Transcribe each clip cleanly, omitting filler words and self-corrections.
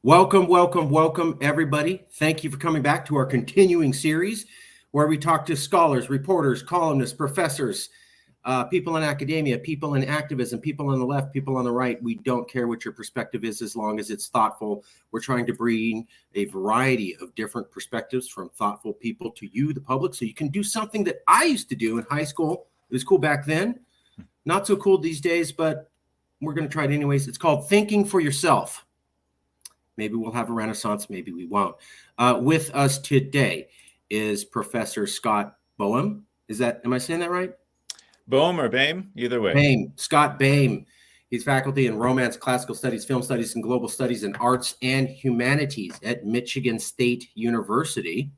Welcome, everybody. Thank you for coming back to our continuing series where we talk to scholars, reporters, columnists, professors, people in academia, people in activism, people on the left, people on the right. We don't care what your perspective is as long as it's thoughtful. We're trying to bring a variety of different perspectives from thoughtful people to you, the public, so you can do something that I used to do in high school. It was cool back then, not so cool these days, but we're going to try it anyways. It's called Thinking for Yourself. Maybe we'll have a renaissance, maybe we won't. With us today is Professor Scott Boehm. Am I saying that right? Boehm or Boehm, either way. Boehm, Scott Boehm. He's faculty in Romance, Classical Studies, Film Studies, and Global Studies in Arts and Humanities at Michigan State University.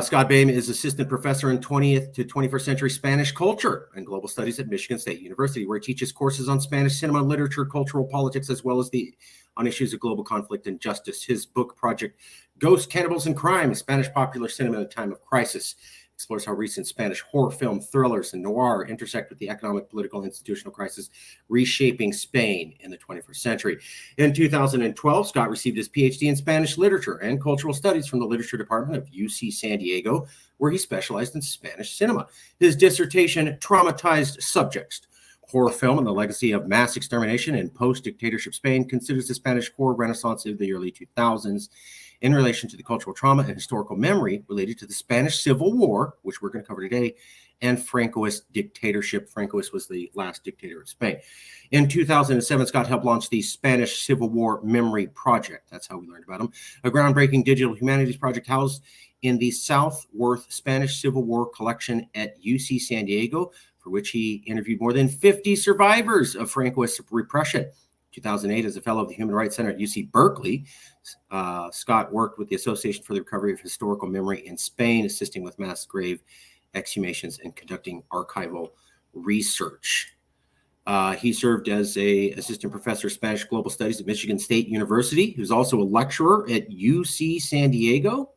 Scott Boehm is assistant professor in 20th to 21st century Spanish culture and global studies at Michigan State University, where he teaches courses on Spanish cinema, literature, cultural politics, as well as on issues of global conflict and justice. His book project, Ghosts, Cannibals, and Crime, Spanish Popular Cinema in a Time of Crisis, explores how recent Spanish horror film, thrillers, and noir intersect with the economic, political, institutional crisis reshaping Spain in the 21st century. In 2012, Scott received his PhD in Spanish literature and cultural studies from the literature department of UC San Diego, where he specialized in Spanish cinema. His dissertation, Traumatized Subjects, Horror Film and the Legacy of Mass Extermination in Post-Dictatorship Spain, considers the Spanish horror renaissance of the early 2000s in relation to the cultural trauma and historical memory related to the Spanish Civil War, which we're going to cover today, and Francoist dictatorship. Francoist was the last dictator of Spain. In 2007, Scott helped launch the Spanish Civil War Memory Project. That's how we learned about him. A groundbreaking digital humanities project housed in the Southworth Spanish Civil War collection at UC San Diego, for which he interviewed more than 50 survivors of Francoist repression. 2008, as a fellow of the Human Rights Center at UC Berkeley, Scott worked with the Association for the Recovery of Historical Memory in Spain, assisting with mass grave exhumations and conducting archival research. He served as an assistant professor of Spanish Global Studies at Michigan State University. He was also a lecturer at UC San Diego,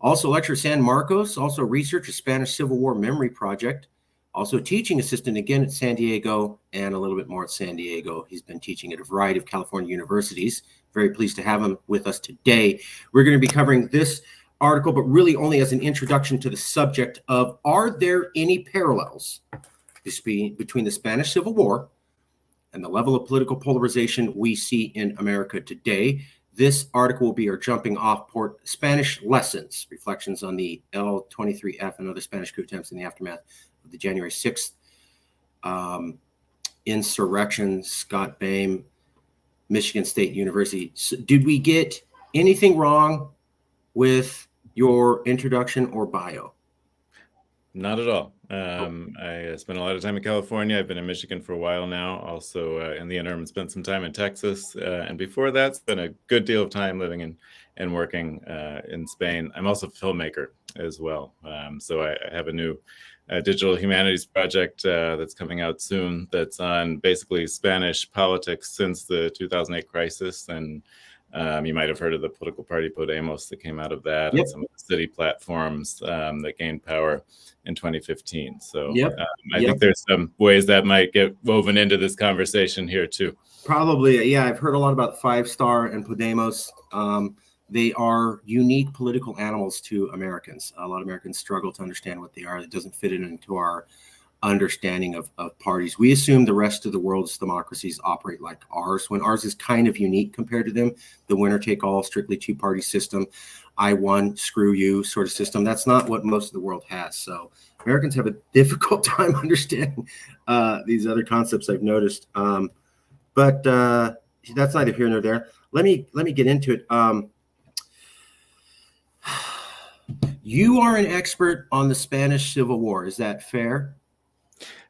also lecturer at San Marcos, also research at Spanish Civil War Memory Project. Also teaching assistant again at San Diego and a little bit more at San Diego. He's been teaching at a variety of California universities. Very pleased to have him with us today. We're going to be covering this article, but really only as an introduction to the subject of, are there any parallels between the Spanish Civil War and the level of political polarization we see in America today? This article will be our jumping off port, Spanish Lessons, Reflections on the L-23F and other Spanish coup attempts in the aftermath of the January 6th insurrection. Scott Boehm, Michigan State University. So did we get anything wrong with your introduction or bio? Not at all. I spent a lot of time in California. I've been in Michigan for a while now. Also, in the interim, spent some time in Texas. And before that, spent a good deal of time living and working in Spain. I'm also a filmmaker as well. So I have a new digital humanities project that's coming out soon that's on basically Spanish politics since the 2008 crisis. And you might have heard of the political party Podemos that came out of that, Yep. and some of the city platforms that gained power in 2015. So I think there's some ways that might get woven into this conversation here too. Probably, yeah. I've heard a lot about Five Star and Podemos. They are unique political animals to Americans. A lot of Americans struggle to understand what they are. It doesn't fit into our understanding of parties. We assume the rest of the world's democracies operate like ours, when ours is kind of unique compared to them. The winner take all, strictly two-party system, I won, screw you sort of system. That's not what most of the world has. So Americans have a difficult time understanding these other concepts, I've noticed. But that's neither here nor there. Let me get into it. You are an expert on the Spanish Civil War. Is that fair?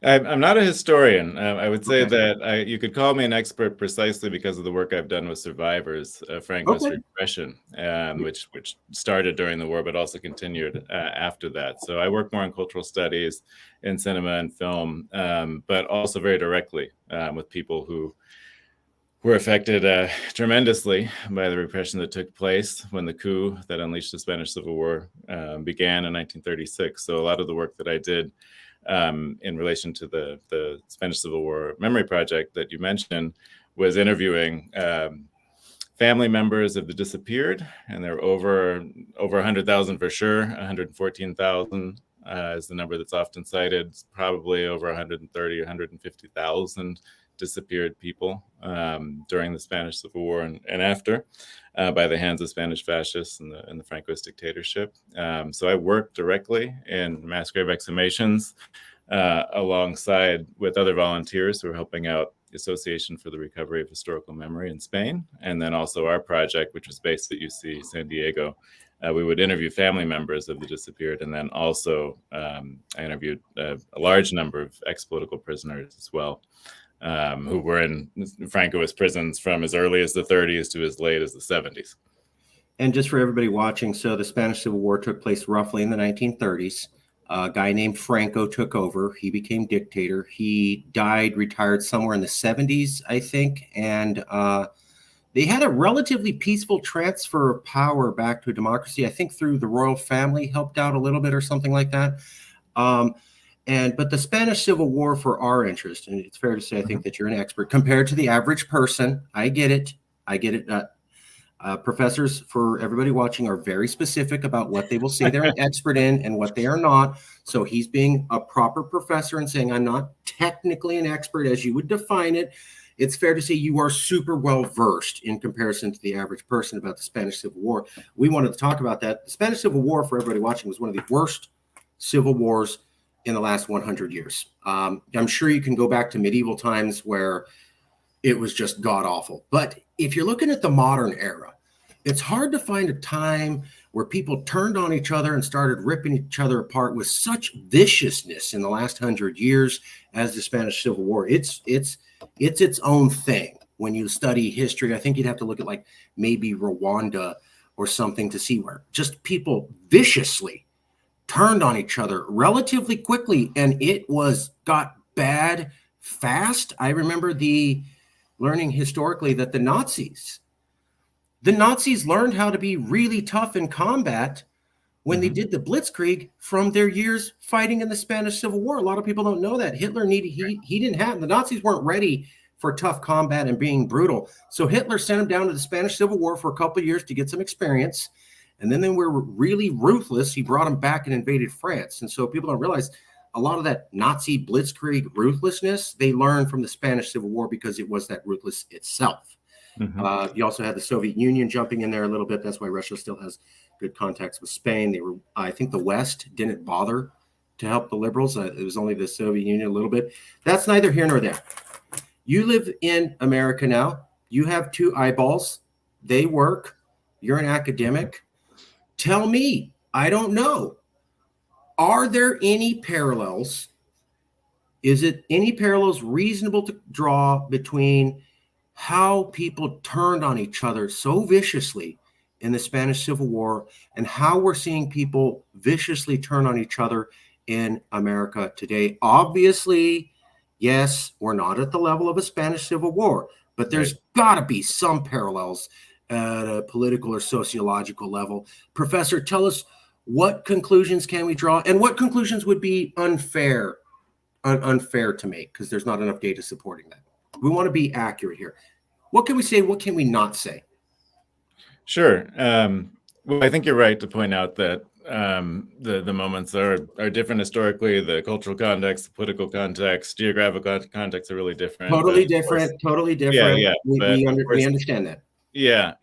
I'm not a historian. I would say that you could call me an expert precisely because of the work I've done with survivors of Francoist repression, which started during the war, but also continued after that. So I work more in cultural studies, in cinema and film, but also very directly with people who were affected tremendously by the repression that took place when the coup that unleashed the Spanish Civil War began in 1936. So a lot of the work that I did in relation to the Spanish Civil War Memory Project that you mentioned was interviewing family members of the disappeared, and there are over 100,000 for sure. 114,000 is the number that's often cited. It's probably over 130, 150,000 disappeared people during the Spanish Civil War and after, by the hands of Spanish fascists and the Francoist dictatorship. So I worked directly in mass grave exhumations alongside with other volunteers who are helping out the Association for the Recovery of Historical Memory in Spain, and then also our project, which was based at UC San Diego. We would interview family members of the disappeared, and then also I interviewed a large number of ex-political prisoners as well, who were in Francoist prisons from as early as the 30s to as late as the 70s. And just for everybody watching, so the Spanish Civil War took place roughly in the 1930s. A guy named Franco took over. He became dictator. He died, retired somewhere in the 70s, I think. And they had a relatively peaceful transfer of power back to a democracy. I think through the royal family helped out a little bit or something like that. But the Spanish Civil War, for our interest, and it's fair to say, I think that you're an expert compared to the average person. I get it. Professors, for everybody watching, are very specific about what they will say they're an expert in and what they are not. So he's being a proper professor and saying, I'm not technically an expert as you would define it. It's fair to say you are super well versed in comparison to the average person about the Spanish Civil War. We wanted to talk about that. The Spanish Civil War, for everybody watching, was one of the worst civil wars in the last 100 years. I'm sure you can go back to medieval times where it was just god awful. But if you're looking at the modern era, it's hard to find a time where people turned on each other and started ripping each other apart with such viciousness in the last 100 years as the Spanish Civil War. It's its own thing. When you study history, I think you'd have to look at like maybe Rwanda or something to see where just people viciously turned on each other relatively quickly, and it got bad fast. I remember learning historically that the Nazis learned how to be really tough in combat when they did the Blitzkrieg from their years fighting in the Spanish Civil War. A lot of people don't know that. The Nazis weren't ready for tough combat and being brutal. So Hitler sent them down to the Spanish Civil War for a couple of years to get some experience. And then they were really ruthless. He brought them back and invaded France. And so people don't realize a lot of that Nazi Blitzkrieg ruthlessness, they learned from the Spanish Civil War because it was that ruthless itself. You also had the Soviet Union jumping in there a little bit. That's why Russia still has good contacts with Spain. I think the West didn't bother to help the liberals. It was only the Soviet Union a little bit. That's neither here nor there. You live in America now. You have two eyeballs. They work. You're an academic. Tell me, I don't know. Are there any parallels? Is it any parallels reasonable to draw between how people turned on each other so viciously in the Spanish Civil War and how we're seeing people viciously turn on each other in America today? Obviously, yes, we're not at the level of a Spanish Civil War, but there's got to be some parallels at a political or sociological level. Professor, tell us, what conclusions can we draw, and what conclusions would be unfair to make because there's not enough data supporting that? We want to be accurate here. What can we say? What can we not say? Sure. Well, I think you're right to point out that the moments are different historically. The cultural context, the political context, geographical context are really different. Totally different. Yeah. We understand that. Yeah.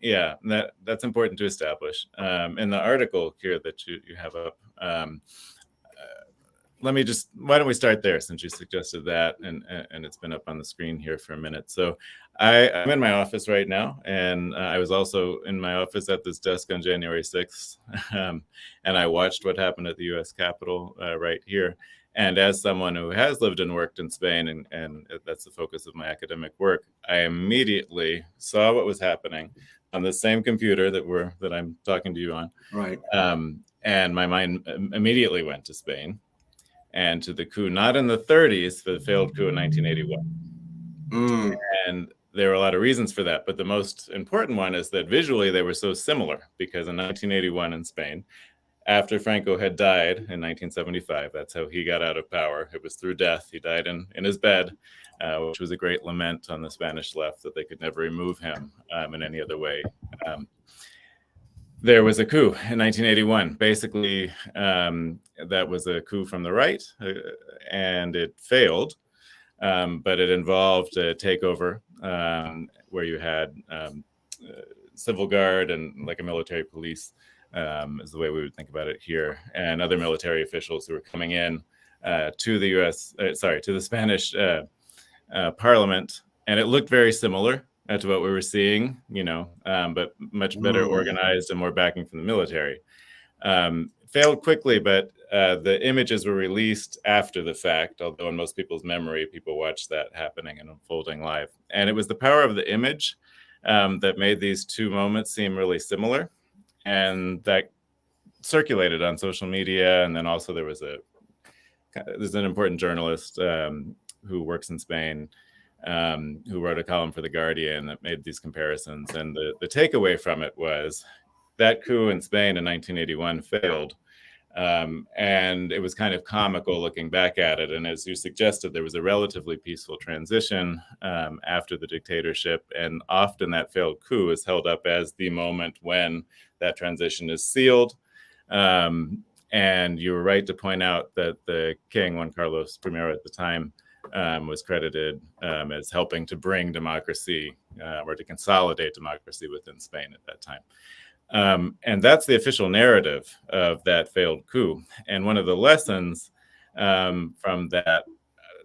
That's important to establish. In the article here that you have up, why don't we start there, since you suggested that, and it's been up on the screen here for a minute. So I'm in my office right now, and I was also in my office at this desk on January 6th, and I watched what happened at the U.S. Capitol right here. And as someone who has lived and worked in Spain, and that's the focus of my academic work, I immediately saw what was happening on the same computer that I'm talking to you on. Right. And my mind immediately went to Spain and to the coup, not in the 30s, but the failed coup in 1981. And there were a lot of reasons for that, but the most important one is that visually they were so similar, because in 1981 in Spain, after Franco had died in 1975. That's how he got out of power. It was through death. He died in his bed, which was a great lament on the Spanish left that they could never remove him in any other way. There was a coup in 1981. Basically, that was a coup from the right, and it failed. But it involved a takeover where you had civil guard and like a military police, is the way we would think about it here, and other military officials who were coming in to the Spanish parliament, and it looked very similar to what we were seeing, but much better organized and more backing from the military. Failed quickly, but the images were released after the fact, although in most people's memory, people watched that happening and unfolding live. And it was the power of the image that made these two moments seem really similar. And that circulated on social media. And then also there's an important journalist who works in Spain, who wrote a column for The Guardian that made these comparisons. And the takeaway from it was that coup in Spain in 1981 failed. And it was kind of comical looking back at it. And as you suggested, there was a relatively peaceful transition after the dictatorship. And often that failed coup is held up as the moment when that transition is sealed. And you were right to point out that the king, Juan Carlos I at the time, was credited as helping to bring democracy or to consolidate democracy within Spain at that time. And that's the official narrative of that failed coup. And one of the lessons from that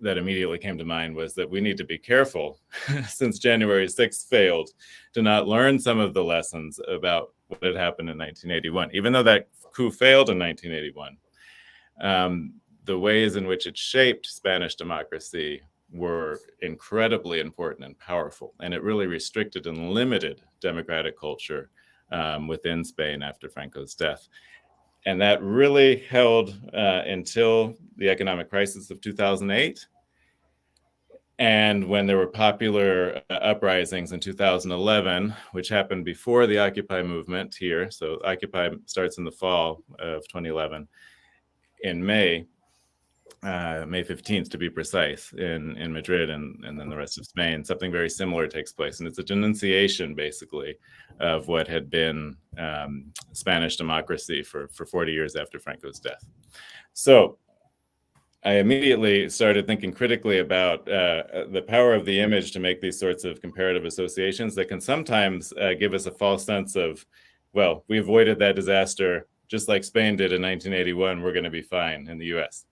immediately came to mind was that we need to be careful since January 6th failed to not learn some of the lessons about what had happened in 1981. Even though that coup failed in 1981, the ways in which it shaped Spanish democracy were incredibly important and powerful. And it really restricted and limited democratic culture within Spain after Franco's death. And that really held until the economic crisis of 2008. And when there were popular uprisings in 2011, which happened before the Occupy movement here. So Occupy starts in the fall of 2011. In May 15th to be precise, in Madrid and then the rest of Spain, something very similar takes place. And it's a denunciation, basically, of what had been Spanish democracy for 40 years after Franco's death. So I immediately started thinking critically about the power of the image to make these sorts of comparative associations that can sometimes give us a false sense of, well, we avoided that disaster just like Spain did in 1981, we're going to be fine in the US.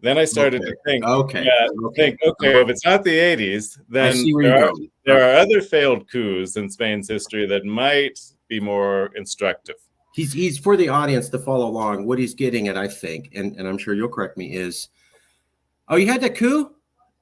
Then I started to think, okay, if it's not the 80s, then there are other failed coups in Spain's history that might be more instructive. He's for the audience to follow along. What he's getting at, I think, and I'm sure you'll correct me, is, oh, you had that coup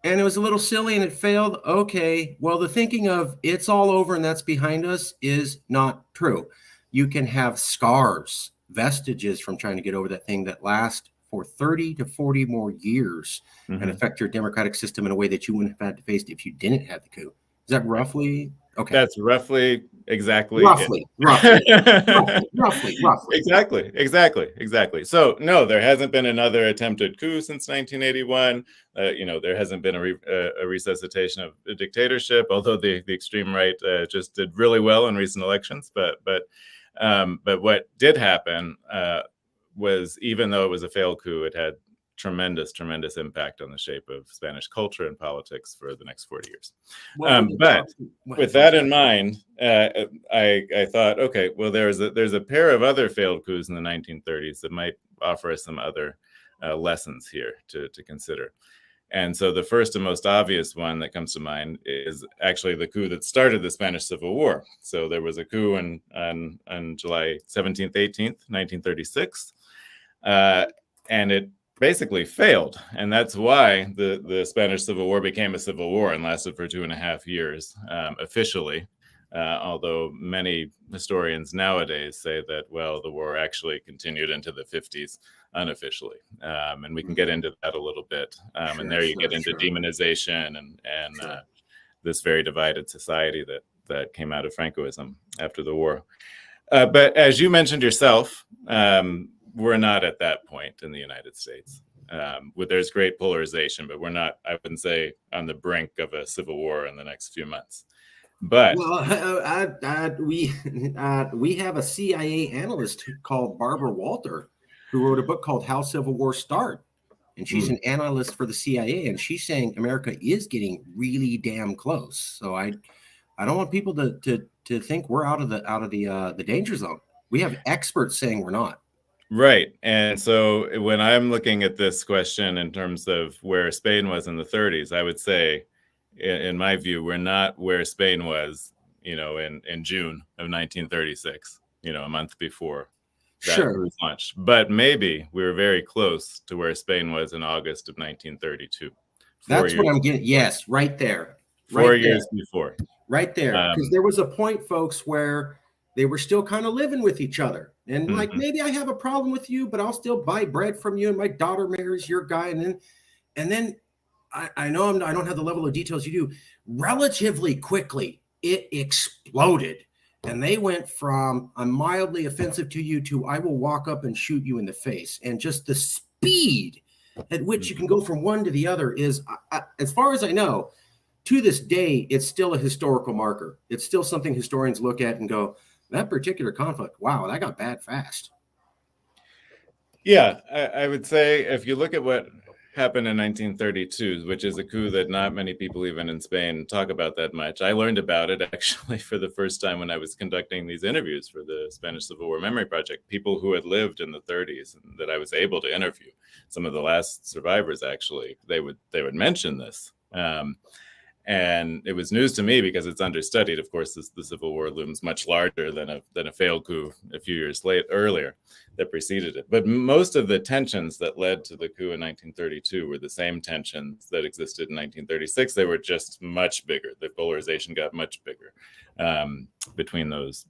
and it was a little silly and it failed. Okay, well, the thinking of it's all over and that's behind us is not true. You can have scars, vestiges from trying to get over that thing that last for 30 to 40 more years and affect your democratic system in a way that you wouldn't have had to face if you didn't have the coup. Is that roughly? Okay. That's roughly exactly. Roughly. Exactly. So no, there hasn't been another attempted coup since 1981. There hasn't been a resuscitation of a dictatorship, although the extreme right just did really well in recent elections. But what did happen was, even though it was a failed coup, it had tremendous impact on the shape of Spanish culture and politics for the next 40 years. But with that in mind, I thought, okay, well, there's a pair of other failed coups in the 1930s that might offer us some other lessons here to consider. And so the first and most obvious one that comes to mind is actually the coup that started the Spanish Civil War. So there was a coup on July 17th, 18th, 1936. And it basically failed. And that's why the Spanish Civil War became a civil war and lasted for 2.5 years officially. Although many historians nowadays say that, well, the war actually continued into the 50s unofficially. And we can get into that a little bit. And there you get into demonization and this very divided society that came out of Francoism after the war. But as you mentioned yourself, we're not at that point in the United States. There's great polarization, but we're not, I wouldn't say, on the brink of a civil war in the next few months. But we have a CIA analyst called Barbara Walter, who wrote a book called How Civil Wars Start, and she's an analyst for the CIA, and she's saying America is getting really damn close. So I don't want people to think we're out of the danger zone. We have experts saying we're not. Right. And so when I'm looking at this question in terms of where Spain was in the 30s, I would say, in my view, we're not where Spain was, in June of 1936, a month before that cruise launched. But maybe we were very close to where Spain was in August of 1932. That's what I'm getting. Yes, right there. 4 years before. Right there. Because there was a point, folks, where they were still kind of living with each other. And like, maybe I have a problem with you, but I'll still buy bread from you. And my daughter marries your guy. And then I know I don't have the level of details you do. Relatively quickly, it exploded. And they went from I'm mildly offensive to you to I will walk up and shoot you in the face. And just the speed at which you can go from one to the other is, as far as I know, to this day, it's still a historical marker. It's still something historians look at and go, that particular conflict, wow, that got bad fast. Yeah, I would say if you look at what happened in 1932, which is a coup that not many people even in Spain talk about that much. I learned about it actually for the first time when I was conducting these interviews for the Spanish Civil War Memory Project, people who had lived in the 30s and that I was able to interview. Some of the last survivors, actually, they would mention this. And it was news to me because it's understudied. Of course, the Civil War looms much larger than a failed coup a few years earlier that preceded it. But most of the tensions that led to the coup in 1932 were the same tensions that existed in 1936. They were just much bigger. The polarization got much bigger between those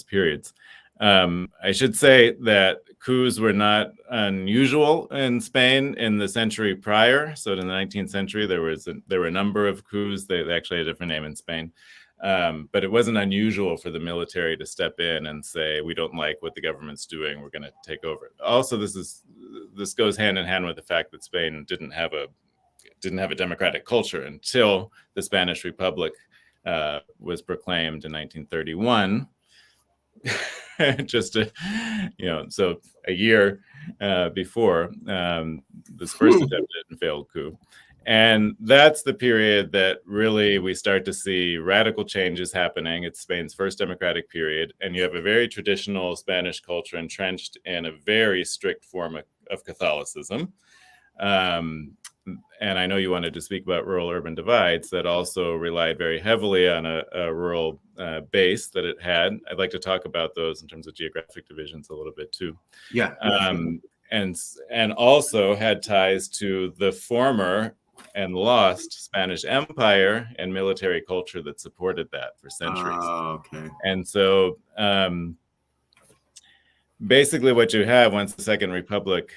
periods. I should say that coups were not unusual in Spain in the century prior. So in the 19th century, there were a number of coups. They actually had a different name in Spain. But it wasn't unusual for the military to step in and say, we don't like what the government's doing, we're going to take over. Also, this goes hand in hand with the fact that Spain didn't have a democratic culture until the Spanish Republic was proclaimed in 1931. Just so a year before this first attempted and failed coup. And that's the period that really we start to see radical changes happening. It's Spain's first democratic period. And you have a very traditional Spanish culture entrenched in a very strict form of Catholicism. And I know you wanted to speak about rural-urban divides that also relied very heavily on a rural base that it had. I'd like to talk about those in terms of geographic divisions a little bit too. Yeah. And also had ties to the former and lost Spanish Empire and military culture that supported that for centuries. Okay. And so basically what you have once the Second Republic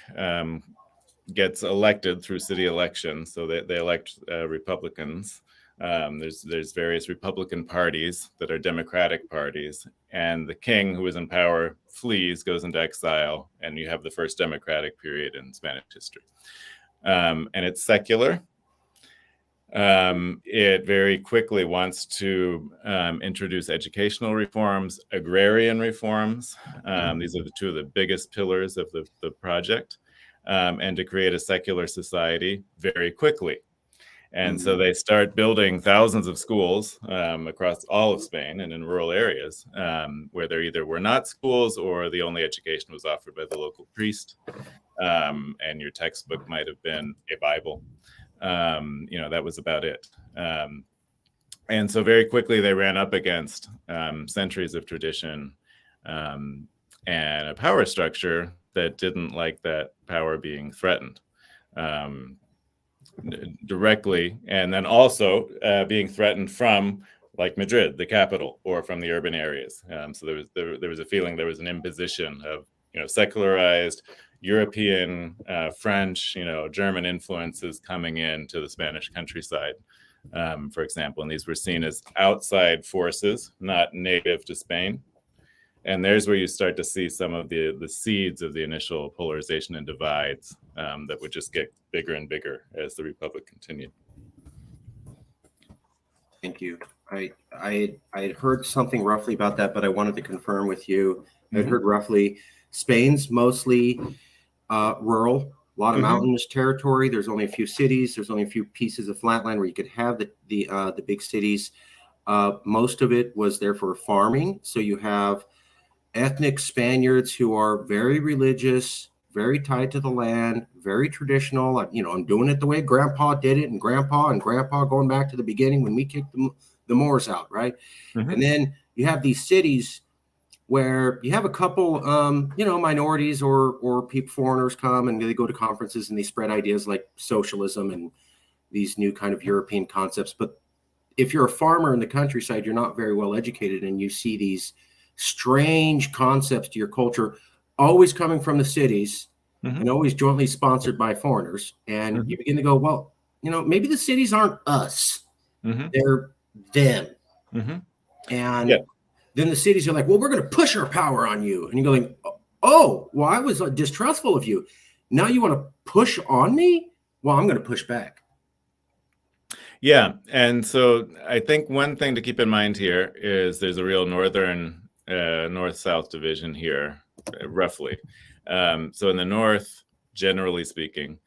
gets elected through city elections, so they elect Republicans. There's various Republican parties that are Democratic parties, and the king who is in power flees, goes into exile, and you have the first democratic period in Spanish history. And it's secular. It very quickly wants to introduce educational reforms, agrarian reforms. These are the two of the biggest pillars of the project. And to create a secular society very quickly. And so they start building thousands of schools across all of Spain and in rural areas where there either were not schools or the only education was offered by the local priest. And your textbook might have been a Bible. That was about it. And so very quickly they ran up against centuries of tradition and a power structure that didn't like that power being threatened directly, and then also being threatened from, like Madrid, the capital, or from the urban areas. So there was a feeling there was an imposition of secularized European, French, German influences coming into the Spanish countryside, for example, and these were seen as outside forces, not native to Spain. And there's where you start to see some of the seeds of the initial polarization and divides that would just get bigger and bigger as the Republic continued. Thank you. I had heard something roughly about that, but I wanted to confirm with you. I'd heard roughly Spain's mostly rural, a lot of mountainous territory. There's only a few cities. There's only a few pieces of flatland where you could have the big cities. Most of it was there for farming. So you have ethnic Spaniards who are very religious, very tied to the land, very traditional. I'm doing it the way Grandpa did it, and Grandpa going back to the beginning when we kicked the Moors out, right? And then you have these cities where you have a couple, minorities or people, foreigners come and they go to conferences and they spread ideas like socialism and these new kind of European concepts. But if you're a farmer in the countryside, you're not very well educated, and you see these strange concepts to your culture always coming from the cities and always jointly sponsored by foreigners. And you begin to go, well, maybe the cities aren't us. They're them. And then the cities are like, well, we're going to push our power on you. And you're going, oh, well, I was distrustful of you. Now you want to push on me? Well, I'm going to push back. Yeah. And so I think one thing to keep in mind here is there's a real north-south division here, roughly. So in the north, generally speaking,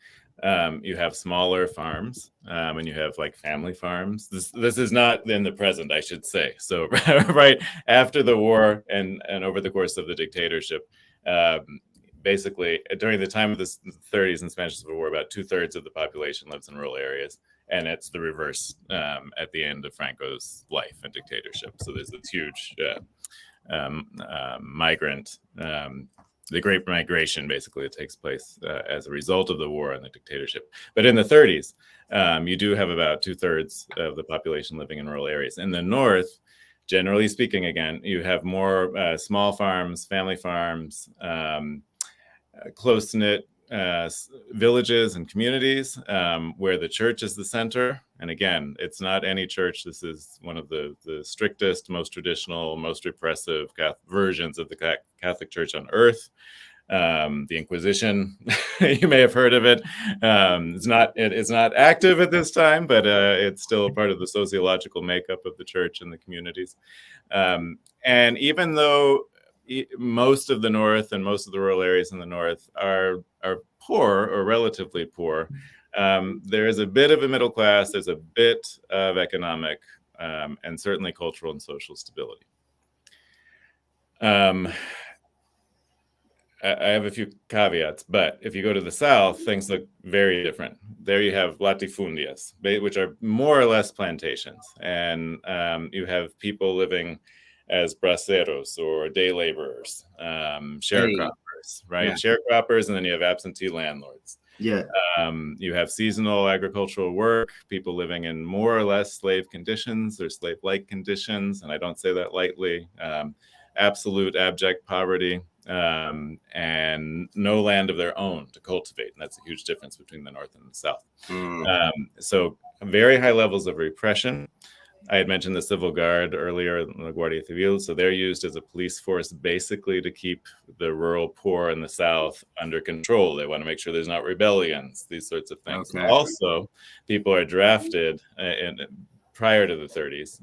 you have smaller farms, and you have like family farms. This is not in the present, I should say. So right after the war and over the course of the dictatorship, basically during the time of the 30s and Spanish Civil War, about 2/3 of the population lives in rural areas. And it's the reverse at the end of Franco's life and dictatorship. So there's this huge migrant, the Great Migration, basically, that takes place as a result of the war and the dictatorship. But in the 30s, you do have about 2/3 of the population living in rural areas. In the north, generally speaking, again, you have more small farms, family farms, close-knit villages and communities where the church is the center. And again, it's not any church. This is one of the strictest, most traditional, most repressive versions of the Catholic Church on earth. The Inquisition, you may have heard of it. It's not active at this time, but it's still part of the sociological makeup of the church and the communities. And even though most of the north and most of the rural areas in the north are poor or relatively poor, there is a bit of a middle class. There's a bit of economic and certainly cultural and social stability. I have a few caveats, but if you go to the south, things look very different. There you have latifundias, which are more or less plantations, and you have people living as braceros or day laborers, sharecroppers, right? Yeah. Sharecroppers, and then you have absentee landlords. Yeah. You have seasonal agricultural work, people living in more or less slave conditions or slave-like conditions, and I don't say that lightly. Absolute abject poverty, and no land of their own to cultivate. And that's a huge difference between the North and the South. So very high levels of repression. I had mentioned the Civil Guard earlier, the Guardia Civil. So they're used as a police force basically to keep the rural poor in the South under control. They want to make sure there's not rebellions, these sorts of things. Okay. Also, people are drafted prior to the 30s.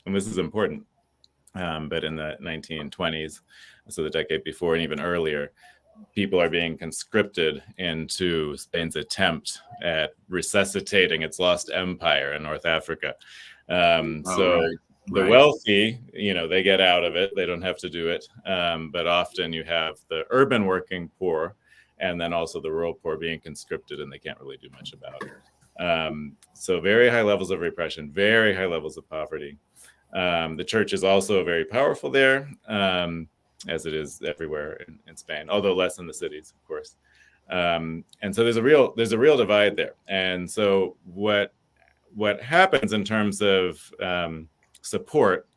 And this is important. But in the 1920s, so the decade before and even earlier, people are being conscripted into Spain's attempt at resuscitating its lost empire in North Africa. The wealthy, they get out of it. They don't have to do it. But often you have the urban working poor and then also the rural poor being conscripted, and they can't really do much about it. So very high levels of repression, very high levels of poverty. The church is also very powerful there, as it is everywhere in Spain, although less in the cities, of course. And so there's a real divide there. And so what happens in terms of support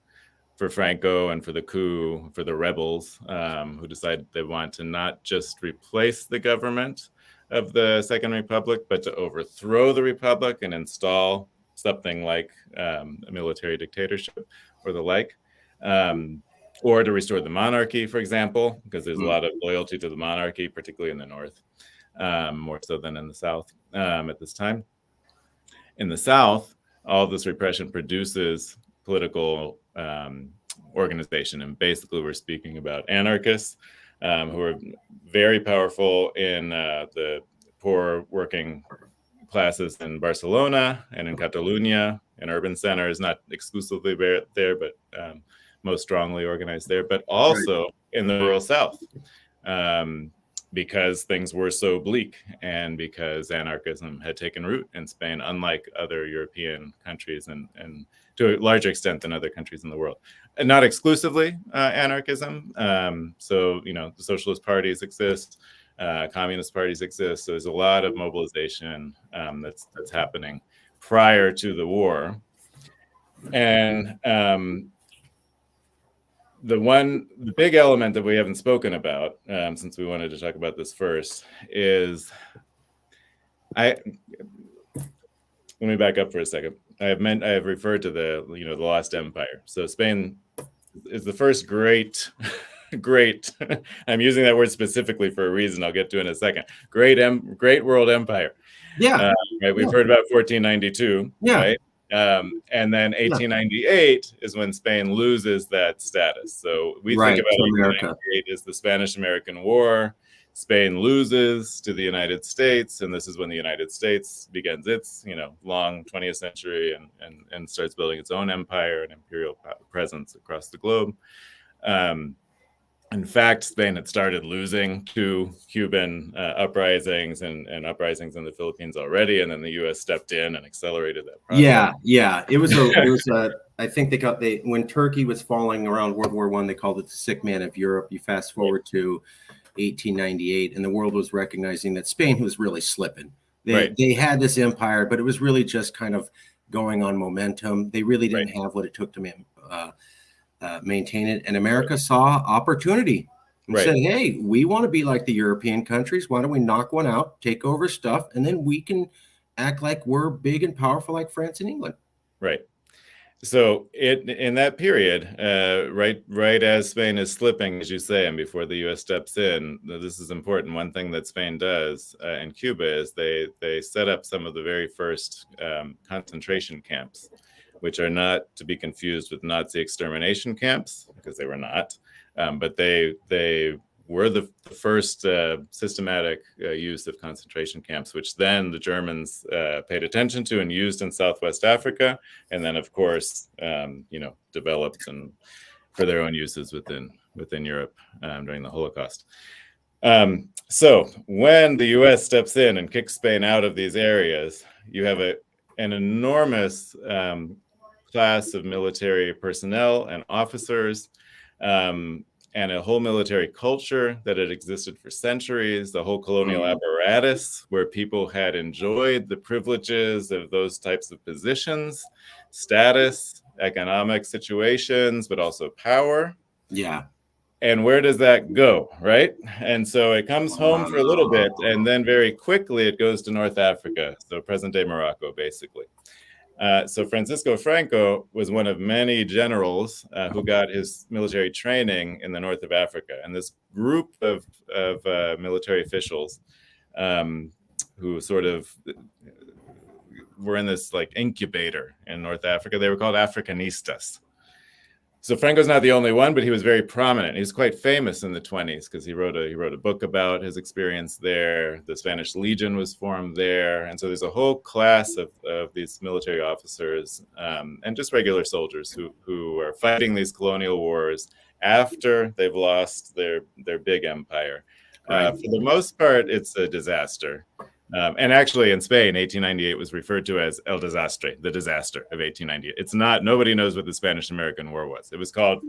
for Franco and for the coup, for the rebels who decide they want to not just replace the government of the Second Republic, but to overthrow the Republic and install something like a military dictatorship or the like. or to restore the monarchy, for example, because there's a lot of loyalty to the monarchy, particularly in the North, more so than in the South at this time. In the South, all of this repression produces political organization. And basically, we're speaking about anarchists who are very powerful in the poor working classes in Barcelona and in Catalonia, in urban centers, not exclusively there, but most strongly organized there, but also in the rural South. Because things were so bleak and because anarchism had taken root in Spain, unlike other European countries and to a larger extent than other countries in the world. And not exclusively anarchism. So, the socialist parties exist, communist parties exist. So there's a lot of mobilization that's happening prior to the war. And the big element that we haven't spoken about, since we wanted to talk about this first, is let me back up for a second. I have referred to the lost empire. So Spain is the first great I'm using that word specifically for a reason I'll get to in a second. Great world empire. Yeah. Right. We've heard about 1492. Yeah. Right. And then 1898 is when Spain loses that status. So we think about 1898 as the Spanish-American War. Spain loses to the United States, and this is when the United States begins its long 20th century and starts building its own empire and imperial presence across the globe. In fact, Spain had started losing to Cuban uprisings and uprisings in the Philippines already, and then the U.S. stepped in and accelerated that process. Yeah. It was I think when Turkey was falling around World War I, they called it the sick man of Europe. You fast forward to 1898, and the world was recognizing that Spain was really slipping. They had this empire, but it was really just kind of going on momentum. They really didn't have what it took to maintain it. And America saw opportunity and said, hey, we want to be like the European countries. Why don't we knock one out, take over stuff, and then we can act like we're big and powerful like France and England. Right. So in that period, right as Spain is slipping, as you say, and before the U.S. steps in, this is important. One thing that Spain does in Cuba is they set up some of the very first concentration camps, which are not to be confused with Nazi extermination camps, because they were not, but they were the first systematic use of concentration camps, which then the Germans paid attention to and used in Southwest Africa, and then, of course, developed and for their own uses within Europe during the Holocaust. So when the U.S. steps in and kicks Spain out of these areas, you have an enormous class of military personnel and officers, and a whole military culture that had existed for centuries, the whole colonial apparatus where people had enjoyed the privileges of those types of positions, status, economic situations, but also power. Yeah. And where does that go, right? And so it comes home for a little bit, and then very quickly it goes to North Africa, so present-day Morocco, basically. So Francisco Franco was one of many generals who got his military training in the north of Africa. And this group of military officials who sort of were in this like incubator in North Africa, they were called Africanistas. So Franco's not the only one, but he was very prominent. He was quite famous in the 20s because he wrote a book about his experience there. The Spanish Legion was formed there. And so there's a whole class of these military officers and just regular soldiers who are fighting these colonial wars after they've lost their big empire. For the most part, it's a disaster. And actually in Spain, 1898 was referred to as El Desastre, the disaster of 1898. It's not, nobody knows what the Spanish-American War was. It was called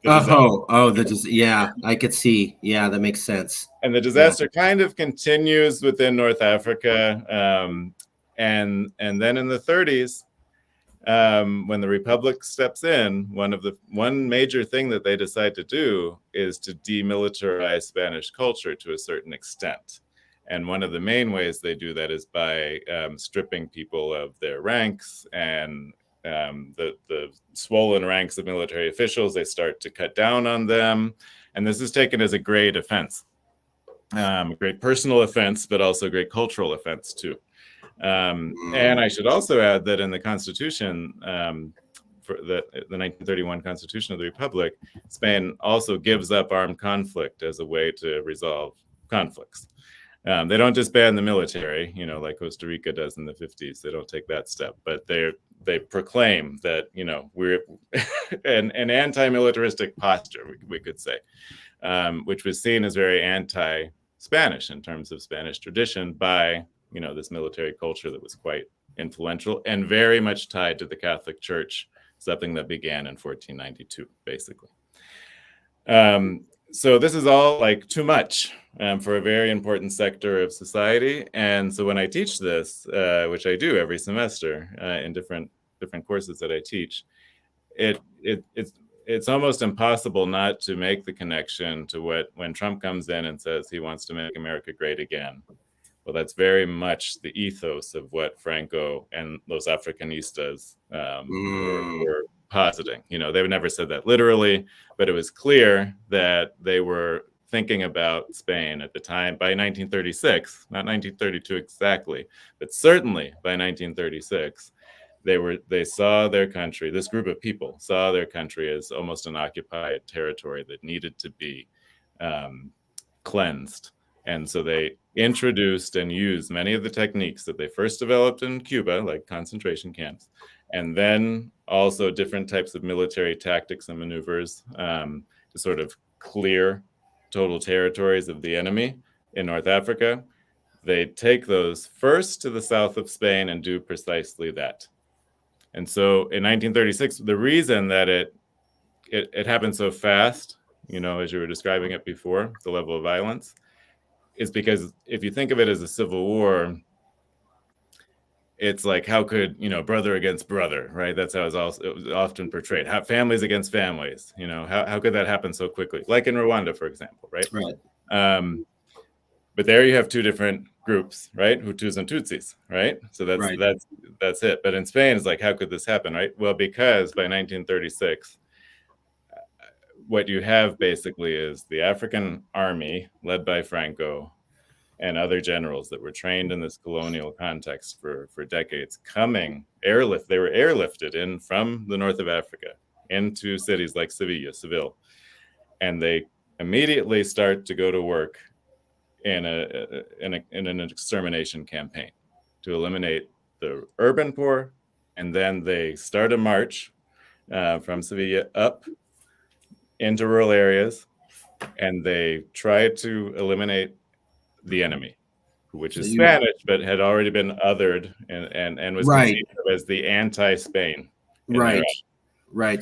yeah, I could see. Yeah, that makes sense. And the disaster kind of continues within North Africa. And then in the 30s, when the Republic steps in, one major thing that they decide to do is to demilitarize Spanish culture to a certain extent. And one of the main ways they do that is by stripping people of their ranks and the swollen ranks of military officials. They start to cut down on them, and this is taken as a great offense, great personal offense, but also great cultural offense too. And I should also add that in the Constitution, for the 1931 Constitution of the Republic, Spain also gives up armed conflict as a way to resolve conflicts. They don't disband the military, like Costa Rica does in the 50s. They don't take that step, but they proclaim that, we're an anti-militaristic posture, we could say, which was seen as very anti-Spanish in terms of Spanish tradition by, this military culture that was quite influential and very much tied to the Catholic Church, something that began in 1492, basically. So this is all like too much for a very important sector of society. And so when I teach this, which I do every semester in different courses that I teach, it's almost impossible not to make the connection to when Trump comes in and says he wants to make America great again. Well, that's very much the ethos of what Franco and Los Africanistas were positing. They never said that literally, but it was clear that they were thinking about Spain at the time by 1936, not 1932 exactly, but certainly by 1936, they saw their country, this group of people saw their country as almost an occupied territory that needed to be cleansed. And so they introduced and used many of the techniques that they first developed in Cuba, like concentration camps, and then also different types of military tactics and maneuvers to sort of clear total territories of the enemy in North Africa. They take those first to the south of Spain and do precisely that. And so in 1936, the reason that it happened so fast, as you were describing it before, the level of violence, is because if you think of it as a civil war, it's like, how could, brother against brother, right? That's how it was often portrayed. How families against families, how could that happen so quickly? Like in Rwanda, for example, right? Right. But there you have two different groups, right? Hutus and Tutsis, right? So that's it. But in Spain, it's like, how could this happen, right? Well, because by 1936, what you have basically is the African army led by Franco and other generals that were trained in this colonial context for decades coming they were airlifted in from the north of Africa into cities like Seville, and they immediately start to go to work in an extermination campaign to eliminate the urban poor, and then they start a march from Seville up into rural areas, and they try to eliminate the enemy, which is Spanish, but had already been othered and was conceived of as the anti-Spain. Right.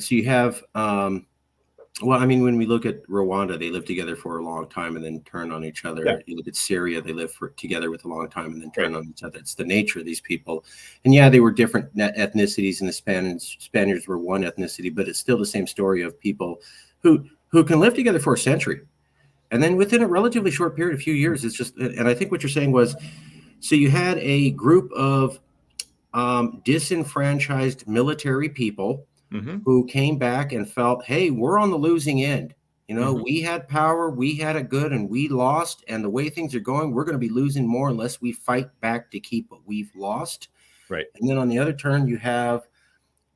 So you have, when we look at Rwanda, they lived together for a long time and then turn on each other. Yeah. You look at Syria, they lived together with a long time and then turn on each other. It's the nature of these people. And they were different ethnicities, and the Spaniards were one ethnicity, but it's still the same story of people who can live together for a century. And then within a relatively short period, a few years, it's just, and I think what you're saying was, so you had a group of disenfranchised military people who came back and felt, hey, we're on the losing end. We had power, we had it good, and we lost. And the way things are going, we're going to be losing more unless we fight back to keep what we've lost. Right. And then on the other turn, you have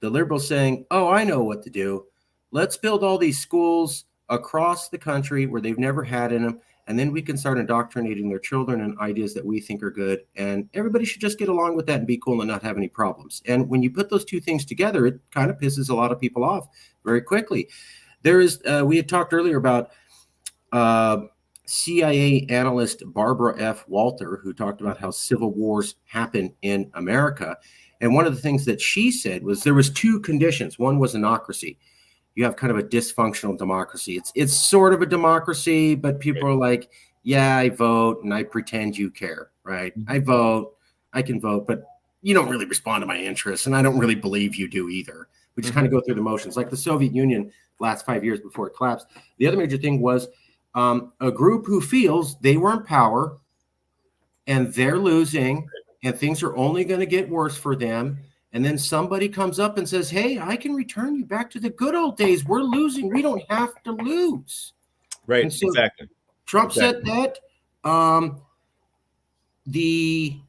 the liberals saying, oh, I know what to do. Let's build all these schools across the country where they've never had in them, and then we can start indoctrinating their children in ideas that we think are good, and everybody should just get along with that and be cool and not have any problems. And when you put those two things together, it kind of pisses a lot of people off very quickly. There is, we had talked earlier about CIA analyst Barbara F. Walter, who talked about how civil wars happen in America. And one of the things that she said was there was two conditions. One was anocracy. You have kind of a dysfunctional democracy. It's sort of a democracy, but people are like, yeah, I vote and I pretend you care, right? I vote, I can vote, but you don't really respond to my interests, and I don't really believe you do either. We just kind of go through the motions, like the Soviet Union last 5 years before it collapsed. The other major thing was a group who feels they were in power and they're losing and things are only going to get worse for them. And then somebody comes up and says, hey, I can return you back to the good old days. We're losing. We don't have to lose. Right. And so Exactly. Trump said that. The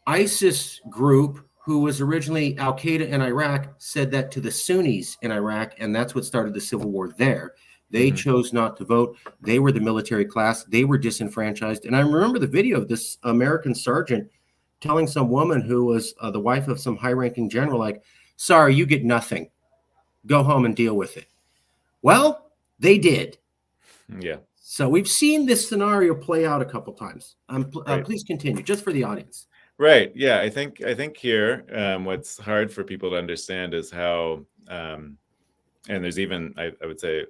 ISIS group, who was originally Al Qaeda in Iraq, said that to the Sunnis in Iraq, and that's what started the civil war there. They chose not to vote. They were the military class. They were disenfranchised. And I remember the video of this American sergeant telling some woman who was the wife of some high-ranking general, like, sorry, you get nothing. Go home and deal with it. Well, they did. Yeah. So we've seen this scenario play out a couple times. Right. Please continue, just for the audience. Right. Yeah. I think here, what's hard for people to understand is how, and there's even, I would say,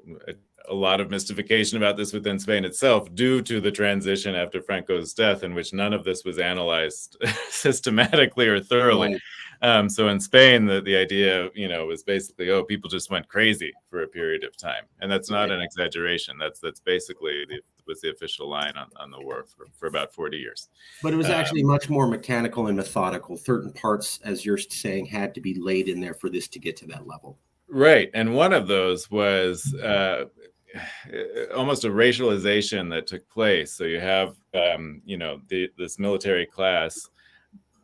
a lot of mystification about this within Spain itself, due to the transition after Franco's death, in which none of this was analyzed systematically or thoroughly. Right. So in Spain, the idea, was basically, people just went crazy for a period of time, and that's not an exaggeration. That's basically was the official line on the war for about 40 years. But it was actually much more mechanical and methodical. Certain parts, as you're saying, had to be laid in there for this to get to that level. Right. And one of those was almost a racialization that took place. So you have, this military class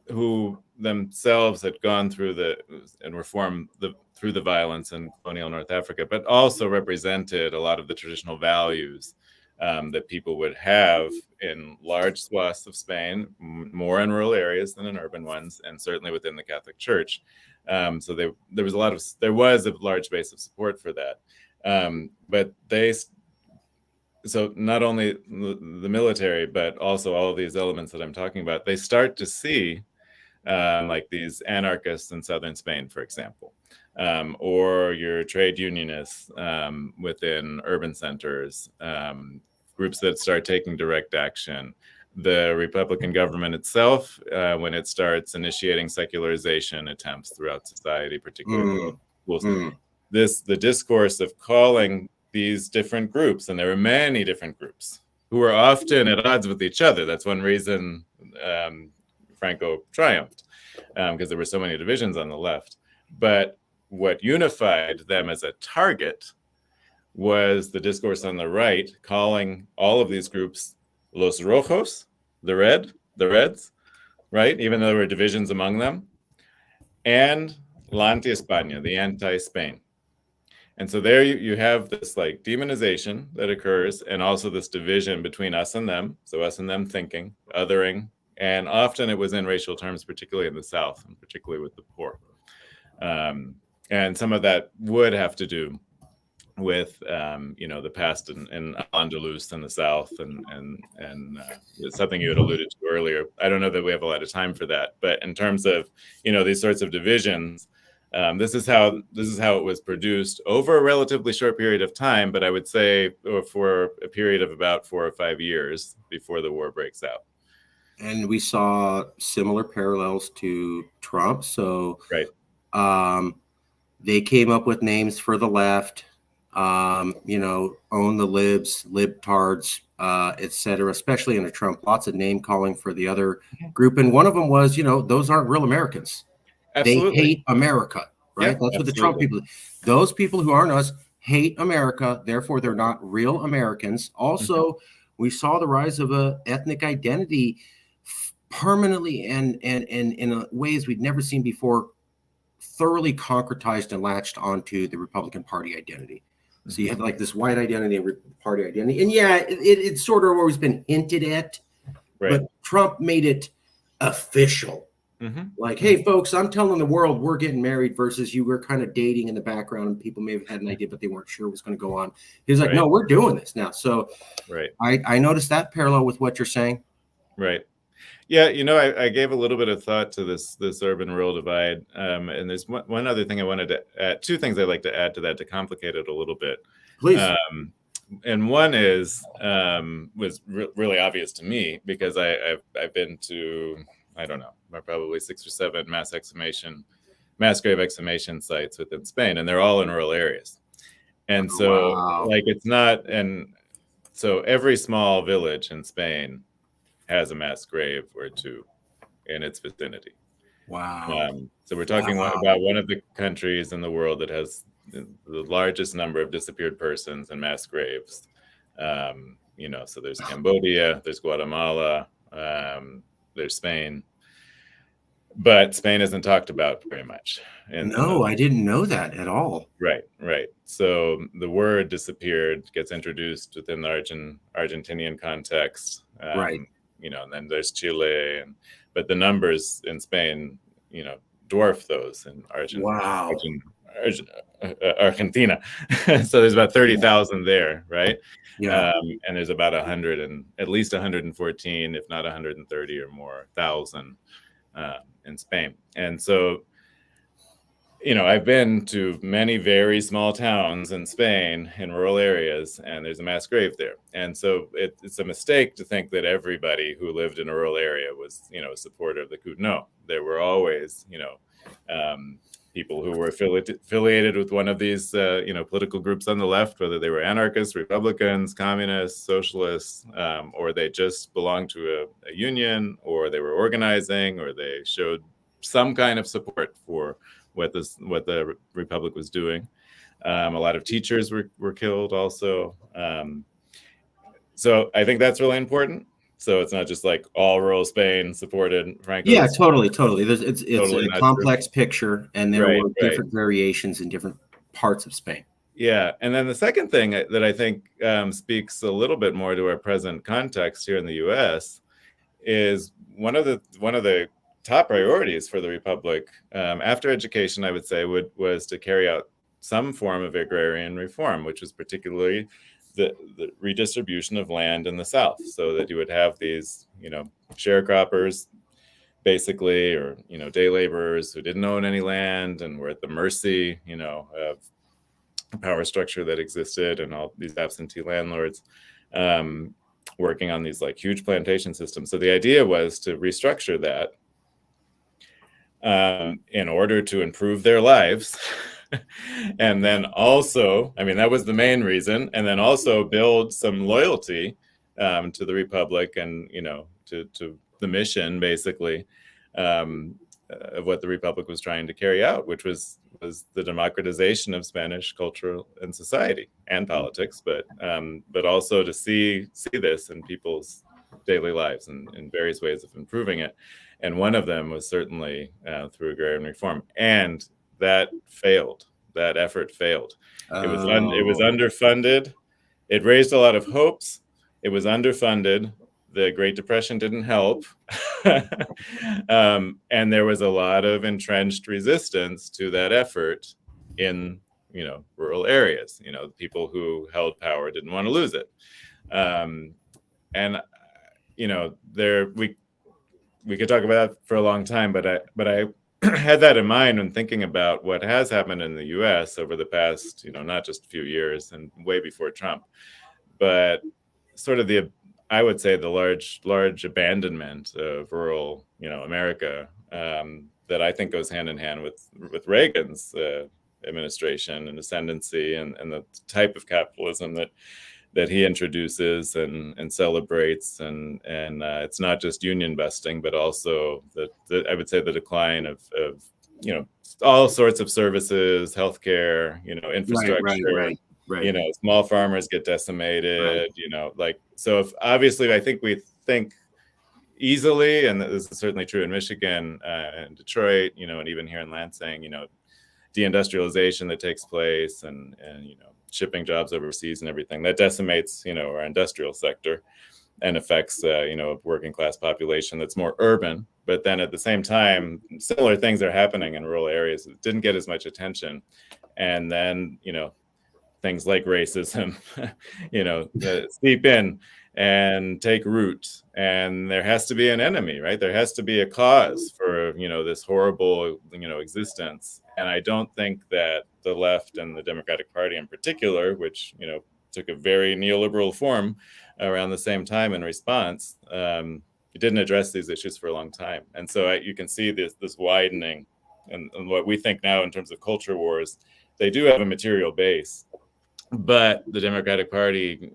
who themselves had gone through and reformed through the violence in colonial North Africa, but also represented a lot of the traditional values that people would have in large swaths of Spain, more in rural areas than in urban ones, and certainly within the Catholic Church. So there was a large base of support for that. But so not only the military, but also all of these elements that I'm talking about, they start to see like these anarchists in southern Spain, for example, or your trade unionists within urban centers, groups that start taking direct action. The Republican government itself, when it starts initiating secularization attempts throughout society, particularly in schools, the discourse of calling these different groups, and there were many different groups who were often at odds with each other. That's one reason Franco triumphed, because there were so many divisions on the left. But what unified them as a target was the discourse on the right, calling all of these groups Los Rojos, the Reds, right? Even though there were divisions among them, and La Anti-España, the anti-Spain. And so there you have this like demonization that occurs, and also this division between us and them. So us and them thinking, othering, and often it was in racial terms, particularly in the South, and particularly with the poor. And some of that would have to do with the past in Andalus in the South, and something you had alluded to earlier. I don't know that we have a lot of time for that, but in terms of these sorts of divisions, this is how it was produced over a relatively short period of time, but I would say for a period of about 4 or 5 years before the war breaks out. And we saw similar parallels to Trump. So right. They came up with names for the left, own the libs, libtards, etc., especially under Trump, lots of name calling for the other group. And one of them was, those aren't real Americans. Absolutely. They hate America, right? Yeah, that's what the Trump people, those people who aren't us hate America. Therefore, they're not real Americans. Also, we saw the rise of a ethnic identity permanently and in ways we'd never seen before, thoroughly concretized and latched onto the Republican Party identity. So you have like this white identity and party identity. And yeah, it's sort of always been hinted at, but Trump made it official. Like, hey, folks, I'm telling the world we're getting married versus you were kind of dating in the background and people may have had an idea, but they weren't sure what was going to go on. He was like, no, we're doing this now. So I noticed that parallel with what you're saying. Right. Yeah, I gave a little bit of thought to this urban-rural divide, and there's one other thing I wanted to add, two things I'd like to add to that to complicate it a little bit. Please. And one was really obvious to me because I've been to, I don't know, probably 6 or 7 mass grave exhumation sites within Spain, and they're all in rural areas. And so it's not, and so every small village in Spain has a mass grave or two in its vicinity. Wow. So we're talking about one of the countries in the world that has the largest number of disappeared persons and mass graves. So there's Cambodia, there's Guatemala, there's Spain, but Spain isn't talked about very much. No, I didn't know that at all. Right. So the word disappeared gets introduced within the Argentinian context. Right. And then there's Chile, but the numbers in Spain, dwarf those in Wow. Argentina. So there's about 30,000 there, right? Yeah. And there's about at least 114, if not 130 or more thousand in Spain. And so, I've been to many very small towns in Spain, in rural areas, and there's a mass grave there. And so it's a mistake to think that everybody who lived in a rural area was, a supporter of the coup. No, there were always, people who were affiliated with one of these, political groups on the left, whether they were anarchists, Republicans, communists, socialists, or they just belonged to a union, or they were organizing, or they showed some kind of support for what the Republic was doing. A lot of teachers were killed also. So I think that's really important. So it's not just like all rural Spain supported Franco. Yeah, totally. It's totally a complex picture, and there were different variations in different parts of Spain. Yeah, and then the second thing that I think speaks a little bit more to our present context here in the U.S. is one of the top priorities for the Republic after education, I would say, was to carry out some form of agrarian reform, which was particularly the redistribution of land in the South, so that you would have these, sharecroppers, basically, or day laborers who didn't own any land and were at the mercy, of the power structure that existed, and all these absentee landlords working on these like huge plantation systems. So the idea was to restructure that in order to improve their lives. And then also, that was the main reason, and then also build some loyalty to the Republic and, to the mission, basically, of what the Republic was trying to carry out, which was the democratization of Spanish culture and society and politics, but also to see this in people's daily lives and in various ways of improving it. And one of them was certainly through agrarian reform, and that failed. That effort failed. It was underfunded. It raised a lot of hopes. It was underfunded. The Great Depression didn't help. And there was a lot of entrenched resistance to that effort in, rural areas. People who held power didn't want to lose it. We could talk about that for a long time, but I had that in mind when thinking about what has happened in the U.S. over the past, not just a few years and way before Trump, but sort of I would say the large abandonment of rural, America, that I think goes hand in hand with Reagan's administration and ascendancy, and the type of capitalism that he introduces and celebrates, and it's not just union busting, but also I would say the decline of all sorts of services, healthcare, infrastructure. Right. Small farmers get decimated. Right. So if obviously I think we think easily, and this is certainly true in Michigan and Detroit, and even here in Lansing, deindustrialization that takes place and shipping jobs overseas and everything that decimates our industrial sector and affects a working class population that's more urban. But then at the same time, similar things are happening in rural areas that didn't get as much attention, and then things like racism seep in and take root, and there has to be an enemy, right? There has to be a cause for this horrible existence. And I don't think that the left and the Democratic Party in particular, which took a very neoliberal form around the same time in response, it didn't address these issues for a long time. And so you can see this widening, and what we think now in terms of culture wars. They do have a material base, but the Democratic Party,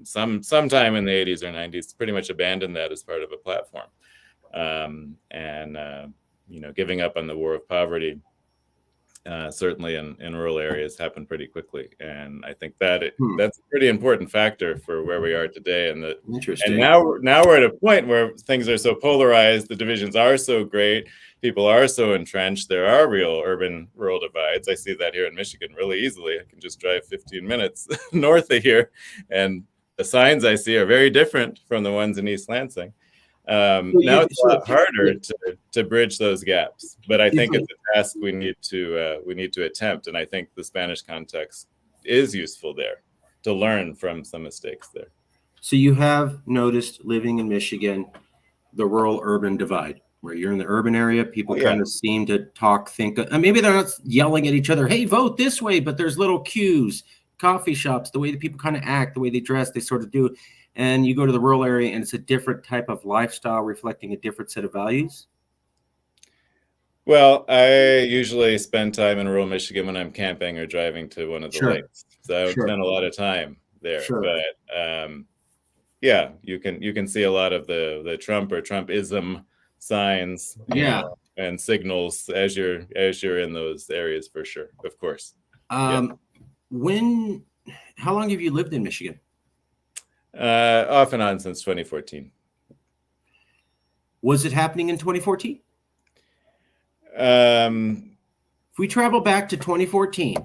sometime in the 80s or 90s, pretty much abandoned that as part of a platform. giving up on the war of poverty, certainly in rural areas, happened pretty quickly. And I think that that's a pretty important factor for where we are today. And now we're at a point where things are so polarized, the divisions are so great, people are so entrenched, there are real urban-rural divides. I see that here in Michigan really easily. I can just drive 15 minutes north of here, and the signs I see are very different from the ones in East Lansing. Now it's a lot harder to bridge those gaps, but I think it's a task we need to attempt, and I think the Spanish context is useful there to learn from some mistakes there. So you have noticed, living in Michigan, the rural-urban divide, where you're in the urban area, people kind of seem to think, maybe they're not yelling at each other, hey, vote this way, but there's little cues, coffee shops, the way that people kind of act, the way they dress, they sort of do. And you go to the rural area and it's a different type of lifestyle reflecting a different set of values? Well, I usually spend time in rural Michigan when I'm camping or driving to one of the lakes. So I don't spend a lot of time there. But yeah, you can see a lot of the Trump or Trumpism signs, and signals as you're in those areas, for sure, of course. How long have you lived in Michigan? Off and on since 2014. Was it happening in 2014? If we travel back to 2014,